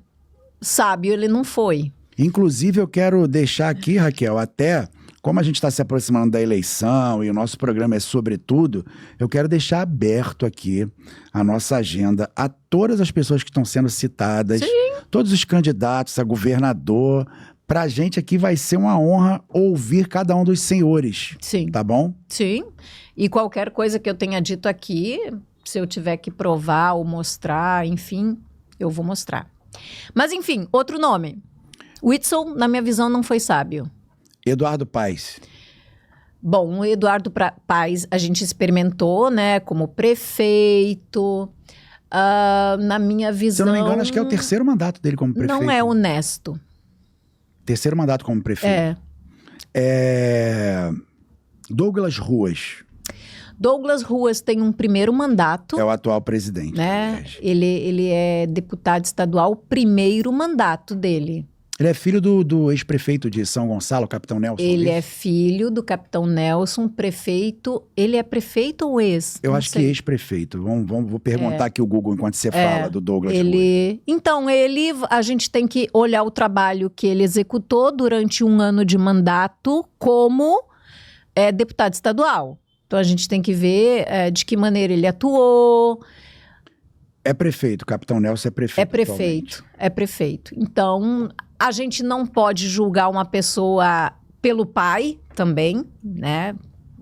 sábio ele não foi. Inclusive, eu quero deixar aqui, Raquel, até... Como a gente está se aproximando da eleição e o nosso programa é sobre tudo, eu quero deixar aberto aqui a nossa agenda a todas as pessoas que estão sendo citadas, todos os candidatos a governador. Para a gente aqui vai ser uma honra ouvir cada um dos senhores. Sim. Tá bom? Sim. E qualquer coisa que eu tenha dito aqui, se eu tiver que provar ou mostrar, enfim, eu vou mostrar. Mas enfim, outro nome. Witzel, na minha visão, não foi sábio. Eduardo Paes. Bom, o Eduardo Paes a gente experimentou, né, como prefeito. na minha Se eu visão... não me engano, acho que é o terceiro mandato dele como prefeito. Não é honesto. Terceiro mandato como prefeito. Douglas Ruas. Douglas Ruas tem um primeiro mandato. É o atual presidente. Né? Ele é deputado estadual, o primeiro mandato dele. Ele é filho do ex-prefeito de São Gonçalo, Capitão Nelson. Ele é filho do Capitão Nelson, prefeito. Ele é prefeito ou ex? Eu Não acho sei. que ex-prefeito. Vou perguntar aqui o Google enquanto você fala do Douglas Ruas. Então, a gente tem que olhar o trabalho que ele executou durante um ano de mandato como deputado estadual. Então, a gente tem que ver de que maneira ele atuou. É prefeito, Capitão Nelson é prefeito. É prefeito. Então, a gente não pode julgar uma pessoa pelo pai também, né?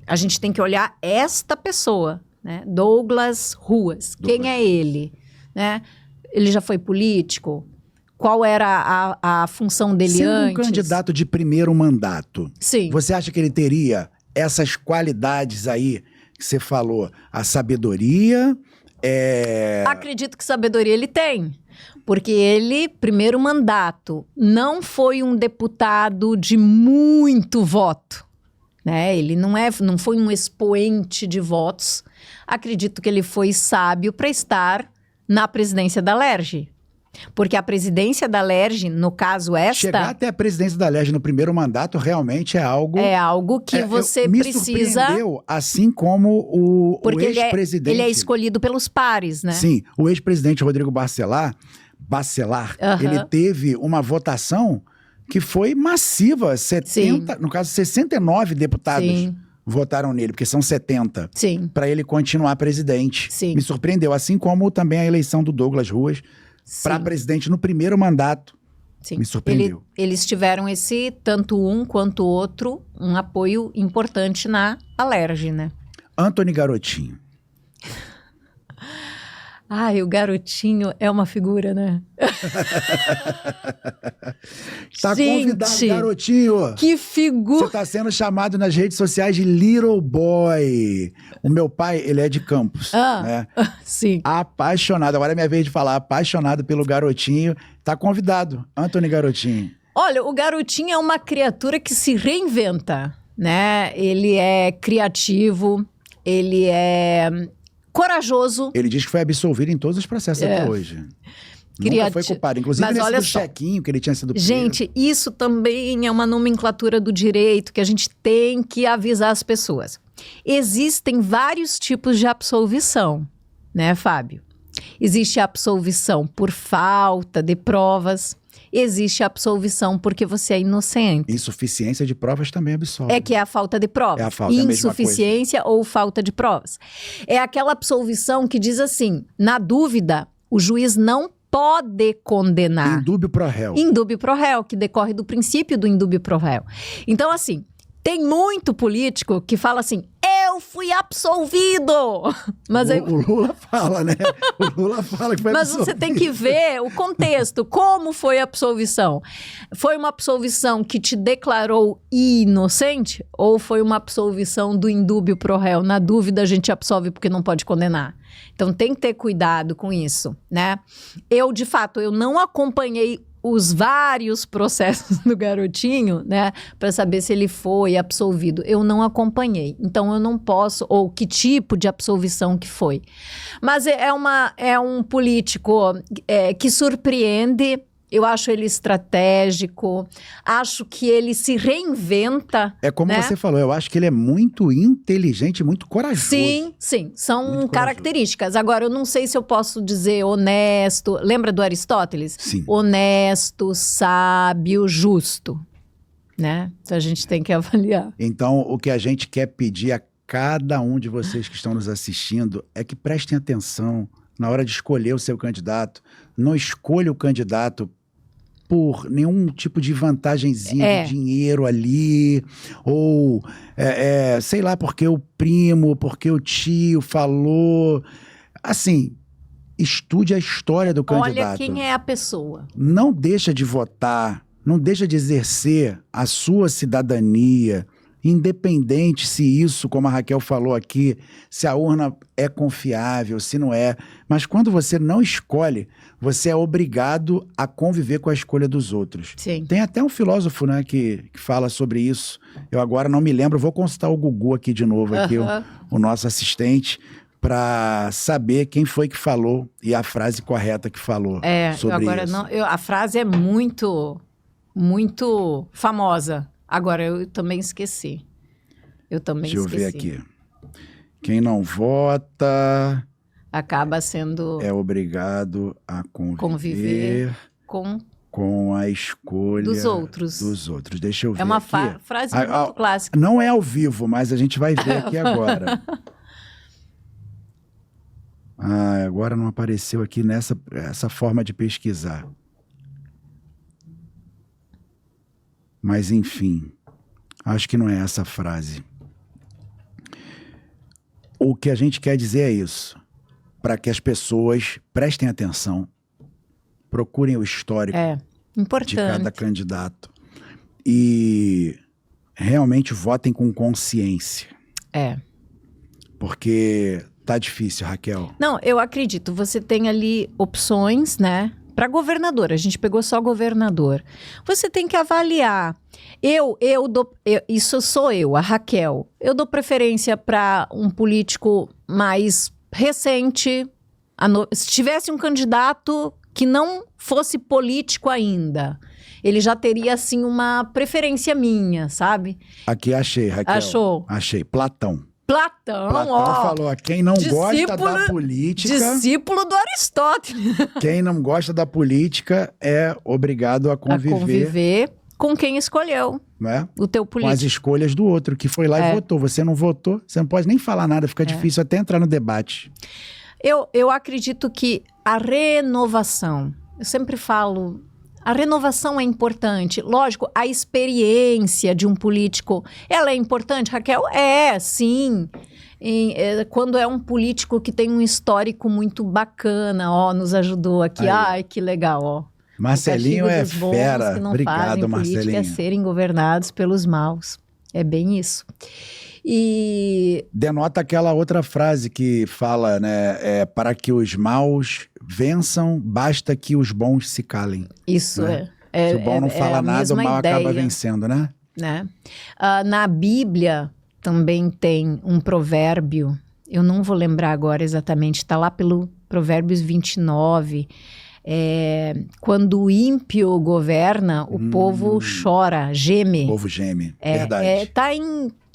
A gente tem que olhar esta pessoa, né? Douglas Ruas. Quem é ele? Né? Ele já foi político? Qual era a função dele Sendo antes? um candidato de primeiro mandato, Sim. você acha que ele teria essas qualidades aí que você falou? A sabedoria... Acredito que sabedoria ele tem. Porque ele, primeiro mandato, não foi um deputado de muito voto. Né? Ele não foi um expoente de votos. Acredito que ele foi sábio para estar na presidência da Alerj. Porque a presidência da Alerj, no caso esta... Chegar até a presidência da Alerj no primeiro mandato realmente é algo... É algo que você me precisa... surpreendeu, assim como o ex-presidente... Ele é escolhido pelos pares, né? Sim, o ex-presidente Rodrigo Bacelar, ele teve uma votação que foi massiva. 70, no caso, 69 deputados votaram nele, porque são 70. Para ele continuar presidente. Me surpreendeu, assim como também a eleição do Douglas Ruas para presidente no primeiro mandato. Me surpreendeu. Eles tiveram tanto um quanto o outro, um apoio importante na Alerj, né? Antony Garotinho. Ai, o Garotinho é uma figura, né? Tá convidado, Garotinho. Que figura! Você tá sendo chamado nas redes sociais de Little Boy. O meu pai, ele é de Campos, né? Sim. Apaixonado. Agora é minha vez de falar. Apaixonado pelo Garotinho. Tá convidado, Antony Garotinho. Olha, o Garotinho é uma criatura que se reinventa, né? Ele é criativo, ele é... corajoso. Ele diz que foi absolvido em todos os processos até hoje. Nunca foi culpado. Inclusive nesse do chequinho que ele tinha sido preso. Gente, isso também é uma nomenclatura do direito que a gente tem que avisar as pessoas. Existem vários tipos de absolvição, né, Fábio? Existe a absolvição por falta de provas. Existe a absolvição porque você é inocente. Insuficiência de provas também absolve. É que é a falta de provas. É a falta, Insuficiência ou falta de provas. É aquela absolvição que diz assim, na dúvida, o juiz não pode condenar. Indúbio pro réu. Indúbio pro réu, que decorre do princípio do indúbio pro réu. Então, assim, tem muito político que fala assim, eu fui absolvido. Mas o Lula fala, né? O Lula fala que foi Mas absolvido. você tem que ver o contexto, como foi a absolvição. Foi uma absolvição que te declarou inocente ou foi uma absolvição do indúbio pro réu? Na dúvida, a gente absolve porque não pode condenar. Então, tem que ter cuidado com isso, né? De fato, eu não acompanhei os vários processos do Garotinho, né, para saber se ele foi absolvido. Eu não acompanhei, então eu não posso, ou que tipo de absolvição que foi. Mas é um político que surpreende. Eu acho ele estratégico, acho que ele se reinventa. É como né? você falou, eu acho que ele é muito inteligente, muito corajoso. Sim, são características. Agora, eu não sei se eu posso dizer honesto. Lembra do Aristóteles? Sim. Honesto, sábio, justo. Né? Então, a gente tem que avaliar. Então, o que a gente quer pedir a cada um de vocês que estão nos assistindo é que prestem atenção na hora de escolher o seu candidato. Não escolha o candidato por nenhum tipo de vantagenzinha de dinheiro ali, ou sei lá, porque o primo, porque o tio falou. Assim, estude a história do candidato. Olha quem é a pessoa. Não deixa de votar, não deixa de exercer a sua cidadania independente se isso, como a Raquel falou aqui, se a urna é confiável, se não é. Mas quando você não escolhe, você é obrigado a conviver com a escolha dos outros. Sim. Tem até um filósofo, né, que fala sobre isso. Eu agora não me lembro, vou consultar o Gugu aqui de novo, aqui, o nosso assistente, para saber quem foi que falou e a frase correta que falou sobre isso. A frase é muito, muito famosa. Agora, eu também esqueci. Deixa eu ver aqui. Quem não vota... acaba sendo... é obrigado a conviver com a escolha... dos outros. Deixa eu ver. É uma aqui. frase muito clássica. Não é ao vivo, mas a gente vai ver aqui agora. Agora não apareceu aqui essa forma de pesquisar. Mas, enfim, acho que não é essa frase. O que a gente quer dizer é isso. Para que as pessoas prestem atenção, procurem o histórico de cada candidato e realmente votem com consciência. Porque tá difícil, Raquel. Não, eu acredito. Você tem ali opções, né? Para governador, a gente pegou só governador. Você tem que avaliar. Isso sou eu, a Raquel. Eu dou preferência para um político mais recente. Se tivesse um candidato que não fosse político ainda, ele já teria, assim, uma preferência minha, sabe? Aqui achei, Raquel. Achou? Achei. Platão Falou, quem não gosta da política... Discípulo do Aristóteles. Quem não gosta da política é obrigado a conviver com quem escolheu, né? O teu político. Com as escolhas do outro, que foi lá e votou. Você não votou, você não pode nem falar nada, fica difícil até entrar no debate. Eu acredito que a renovação, eu sempre falo... A renovação é importante. Lógico, a experiência de um político, ela é importante, Raquel? Sim. Quando é um político que tem um histórico muito bacana, nos ajudou aqui. Ai, que legal, Marcelinho é fera. Que não Obrigado, fazem Marcelinho. Política serem governados pelos maus. É bem isso. E... denota aquela outra frase que fala, né? Para que os maus vençam, basta que os bons se calem. Isso, né? Se o bom não fala nada, o mal acaba vencendo, né? Na Bíblia também tem um provérbio, eu não vou lembrar agora exatamente, está lá pelo Provérbios 29, quando o ímpio governa, o povo chora, geme. O povo geme, verdade.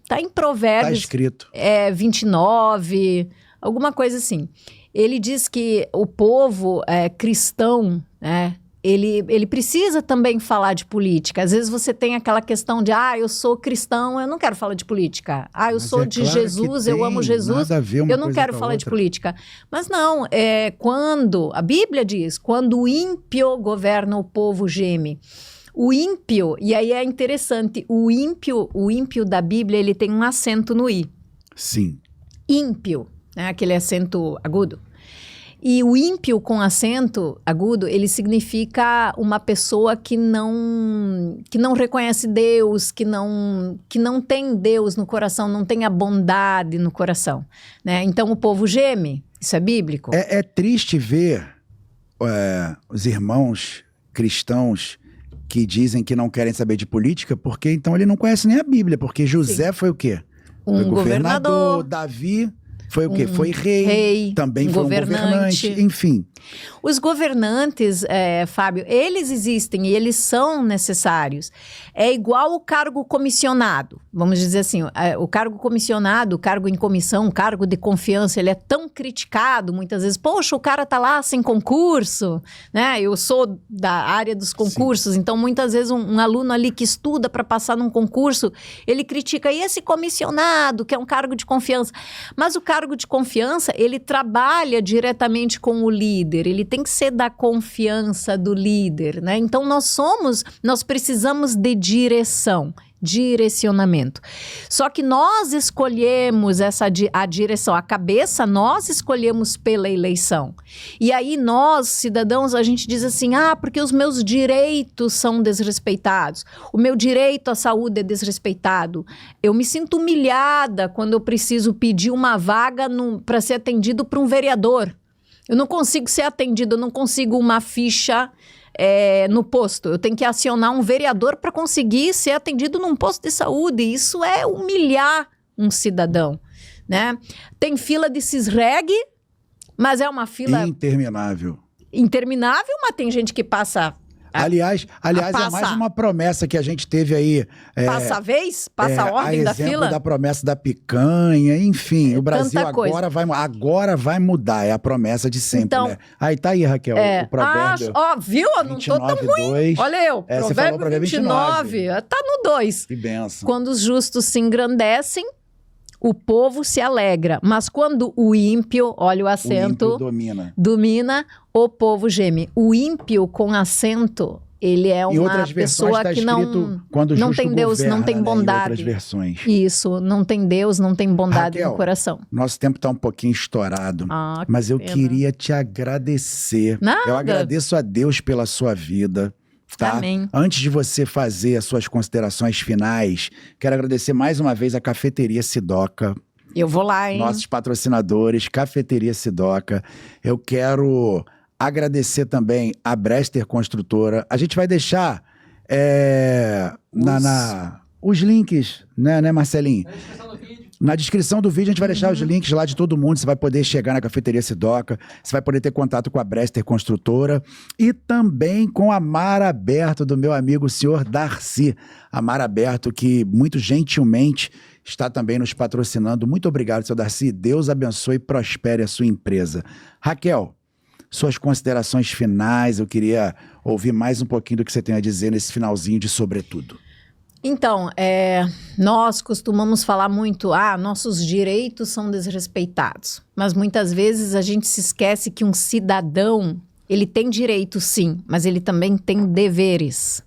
Tá em Provérbios. Tá escrito. 29, alguma coisa assim. Ele diz que o povo cristão, né? Ele precisa também falar de política. Às vezes você tem aquela questão de, eu sou cristão, eu não quero falar de política. Eu sou de Jesus, eu amo Jesus, eu não quero falar de política. Mas não, quando, a Bíblia diz, quando o ímpio governa, o povo geme. O ímpio, e aí é interessante, o ímpio da Bíblia, ele tem um acento no i. Sim. Ímpio, né? Aquele acento agudo. E o ímpio com acento agudo, ele significa uma pessoa que não reconhece Deus, que não tem Deus no coração, não tem a bondade no coração, né? Então o povo geme, isso é bíblico. É triste ver os irmãos cristãos que dizem que não querem saber de política, porque então ele não conhece nem a Bíblia, porque José foi o quê? Foi governador. Davi foi o quê? Foi rei. Também foi um governante, enfim. Os governantes, Fábio, eles existem e eles são necessários. É igual o cargo comissionado. Vamos dizer assim, o cargo comissionado, o cargo em comissão, o cargo de confiança, ele é tão criticado muitas vezes. Poxa, o cara tá lá sem concurso, né? Eu sou da área dos concursos, então muitas vezes um aluno ali que estuda para passar num concurso, ele critica, e esse comissionado, que é um cargo de confiança? Mas o cargo de confiança, ele trabalha diretamente com o líder, ele tem que ser da confiança do líder, né? Então nós precisamos de direção. direcionamento. Só que nós escolhemos a direção, a cabeça, nós escolhemos pela eleição. E aí nós, cidadãos, a gente diz assim, porque os meus direitos são desrespeitados, o meu direito à saúde é desrespeitado. Eu me sinto humilhada quando eu preciso pedir uma vaga para ser atendido por um vereador. Eu não consigo ser atendido, eu não consigo uma ficha no posto. Eu tenho que acionar um vereador para conseguir ser atendido num posto de saúde. Isso é humilhar um cidadão, né? Tem fila de Cisreg, mas é uma fila... Interminável, mas tem gente que passa... Aliás, é mais uma promessa que a gente teve aí. Passa a vez? Passa a ordem da fila? Da promessa da picanha, enfim. O Brasil agora vai mudar. É a promessa de sempre, então, né? Aí tá aí, Raquel, o provérbio. Viu? Eu não tô tão ruim. 2. Olha eu, você falou provérbio 29. Tá no 2. Que benção. Quando os justos se engrandecem, o povo se alegra, mas quando o ímpio, olha o acento, domina, o povo geme. O ímpio com acento, ele é uma pessoa que não tem Deus, não tem bondade. Em outras versões. Isso, não tem Deus, não tem bondade no coração. Nosso tempo está um pouquinho estourado, mas eu queria te agradecer. Nada. Eu agradeço a Deus pela sua vida. Tá? Amém. Antes de você fazer as suas considerações finais, quero agradecer mais uma vez a Cafeteria Sidoca. Eu vou lá, hein? Nossos patrocinadores, Cafeteria Sidoca. Eu quero agradecer também a Brester Construtora. A gente vai deixar os links, né, Marcelinho? Na descrição do vídeo a gente vai deixar os links lá de todo mundo. Você vai poder chegar na Cafeteria Sidoca, você vai poder ter contato com a Brester Construtora e também com a Mar Aberto do meu amigo o senhor Darcy. A Mar Aberto que muito gentilmente está também nos patrocinando. Muito obrigado, senhor Darcy. Deus abençoe e prospere a sua empresa. Raquel, suas considerações finais. Eu queria ouvir mais um pouquinho do que você tem a dizer nesse finalzinho de Sobretudo. Então, nós costumamos falar muito, nossos direitos são desrespeitados. Mas muitas vezes a gente se esquece que um cidadão, ele tem direitos sim, mas ele também tem deveres.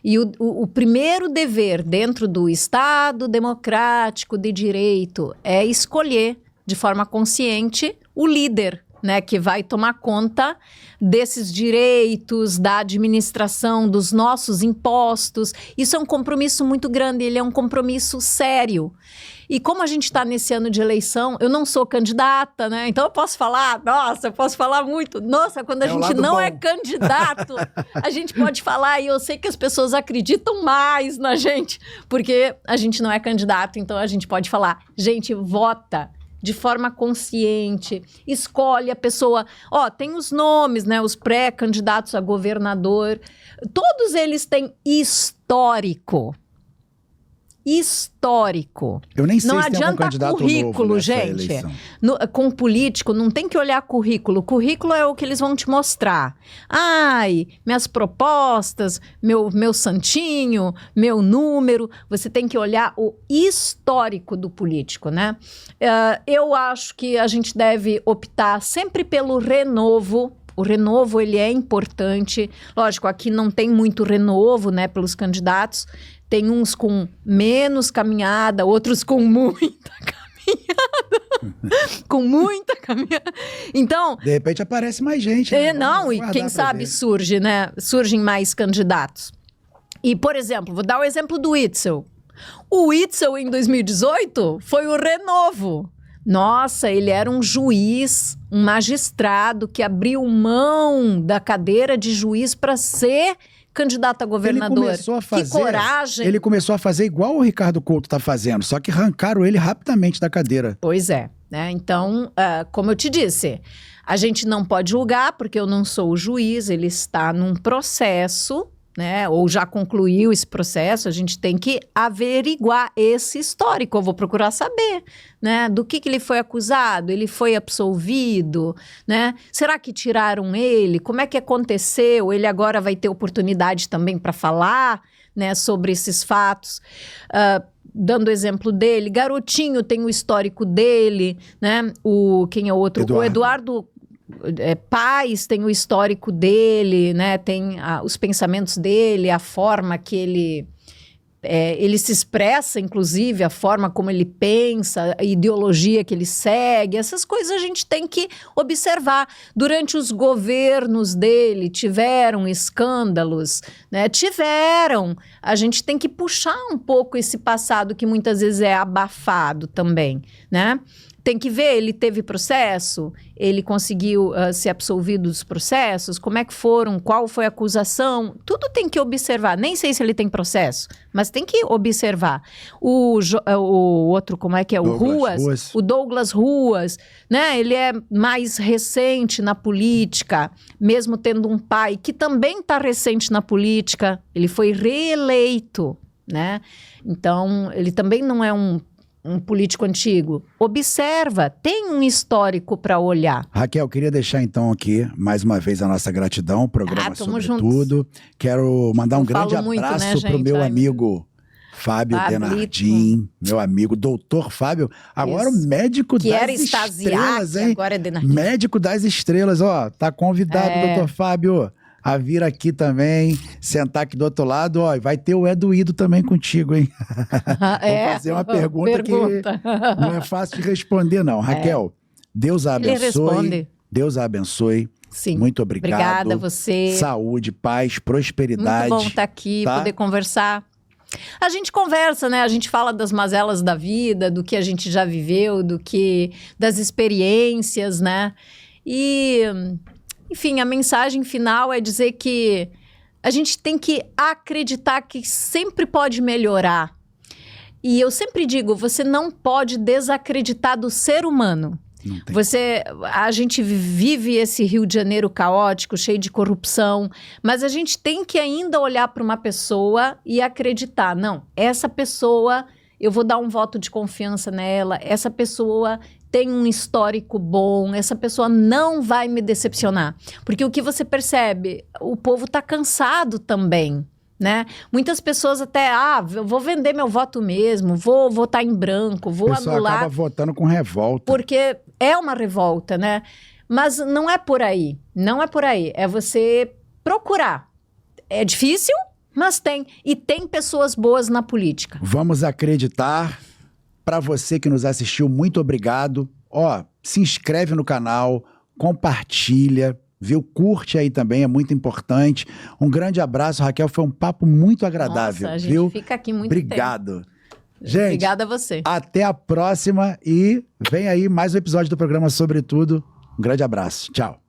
E o primeiro dever dentro do Estado democrático de direito é escolher de forma consciente o líder, né, que vai tomar conta desses direitos, da administração dos nossos impostos. Isso é um compromisso muito grande, ele é um compromisso sério. E como a gente está nesse ano de eleição, eu não sou candidata, né? Então eu posso falar, eu posso falar muito. Nossa, quando a gente não é candidato, a gente pode falar, e eu sei que as pessoas acreditam mais na gente, porque a gente não é candidato, então a gente pode falar, gente, vota de forma consciente, escolhe a pessoa. Tem os nomes, né? Os pré-candidatos a governador. Todos eles têm histórico. Eu nem sei não se tem algum candidato currículo, novo gente. Com político, não tem que olhar currículo. Currículo é o que eles vão te mostrar. Minhas propostas, meu santinho, meu número. Você tem que olhar o histórico do político, né? Eu acho que a gente deve optar sempre pelo renovo. O renovo, ele é importante. Lógico, aqui não tem muito renovo, né, pelos candidatos. Tem uns com menos caminhada, outros com muita caminhada. Com muita caminhada. Então... De repente aparece mais gente. Né? E quem sabe surge, né? Surgem mais candidatos. E, por exemplo, vou dar o exemplo do Witzel. O Witzel, em 2018, foi o renovo. Nossa, ele era um juiz, um magistrado que abriu mão da cadeira de juiz para ser candidato a governador. Que coragem! Ele começou a fazer igual o Ricardo Couto está fazendo, só que arrancaram ele rapidamente da cadeira. Pois é, né? Então, como eu te disse, a gente não pode julgar, porque eu não sou o juiz, ele está num processo, né? Ou já concluiu esse processo, a gente tem que averiguar esse histórico. Eu vou procurar saber, né? Do que ele foi acusado, ele foi absolvido, né? Será que tiraram ele? Como é que aconteceu? Ele agora vai ter oportunidade também para falar, né, sobre esses fatos. Dando exemplo dele, Garotinho tem o histórico dele, né? Quem é o outro? O Eduardo Paes tem o histórico dele, né? Tem os pensamentos dele, a forma que ele ele se expressa, inclusive, a forma como ele pensa, a ideologia que ele segue, essas coisas a gente tem que observar. Durante os governos dele, tiveram escândalos, né? Tiveram. A gente tem que puxar um pouco esse passado que muitas vezes é abafado também, né? Tem que ver, ele teve processo, ele conseguiu ser absolvido dos processos, como é que foram, qual foi a acusação, tudo tem que observar. Nem sei se ele tem processo, mas tem que observar. O outro, como é que é? O Ruas, o Douglas Ruas, né? Ele é mais recente na política, mesmo tendo um pai que também está recente na política, ele foi reeleito, né? Então, ele também não é um político antigo. Observa, tem um histórico para olhar. Raquel, queria deixar então aqui, mais uma vez, a nossa gratidão, o programa sobre tudo. Quero mandar um grande abraço para o meu amigo Fábio Denardim, meu amigo doutor Fábio, agora o médico que das era estrelas, hein? Agora é Denardim. Médico das estrelas, ó, tá convidado, doutor Fábio, a vir aqui também, sentar aqui do outro lado, ó, vai ter o Eduído também contigo, hein? Vou fazer uma pergunta que não é fácil de responder, não. Raquel, Deus a abençoe. Ele responde. Deus a abençoe. Sim. Muito obrigado. Obrigada a você. Saúde, paz, prosperidade. Muito bom estar aqui, poder conversar. A gente conversa, né? A gente fala das mazelas da vida, do que a gente já viveu, das experiências, né? E... enfim, a mensagem final é dizer que a gente tem que acreditar que sempre pode melhorar. E eu sempre digo, você não pode desacreditar do ser humano. A gente vive esse Rio de Janeiro caótico, cheio de corrupção, mas a gente tem que ainda olhar para uma pessoa e acreditar. Não, essa pessoa, eu vou dar um voto de confiança nela, essa pessoa tem um histórico bom, essa pessoa não vai me decepcionar. Porque o que você percebe, o povo está cansado também, né? Muitas pessoas até, eu vou vender meu voto mesmo, vou votar em branco, vou anular. O pessoal acaba votando com revolta. Porque é uma revolta, né? Mas não é por aí, não é por aí. É você procurar. É difícil, mas tem. E tem pessoas boas na política. Vamos acreditar. Para você que nos assistiu, muito obrigado. Ó, se inscreve no canal, compartilha, viu? Curte aí também, é muito importante. Um grande abraço, Raquel, foi um papo muito agradável, Nossa, a gente viu? Fica aqui muito Obrigado. tempo. Gente, obrigada a você. Até a próxima e vem aí mais um episódio do programa Sobretudo. Um grande abraço. Tchau.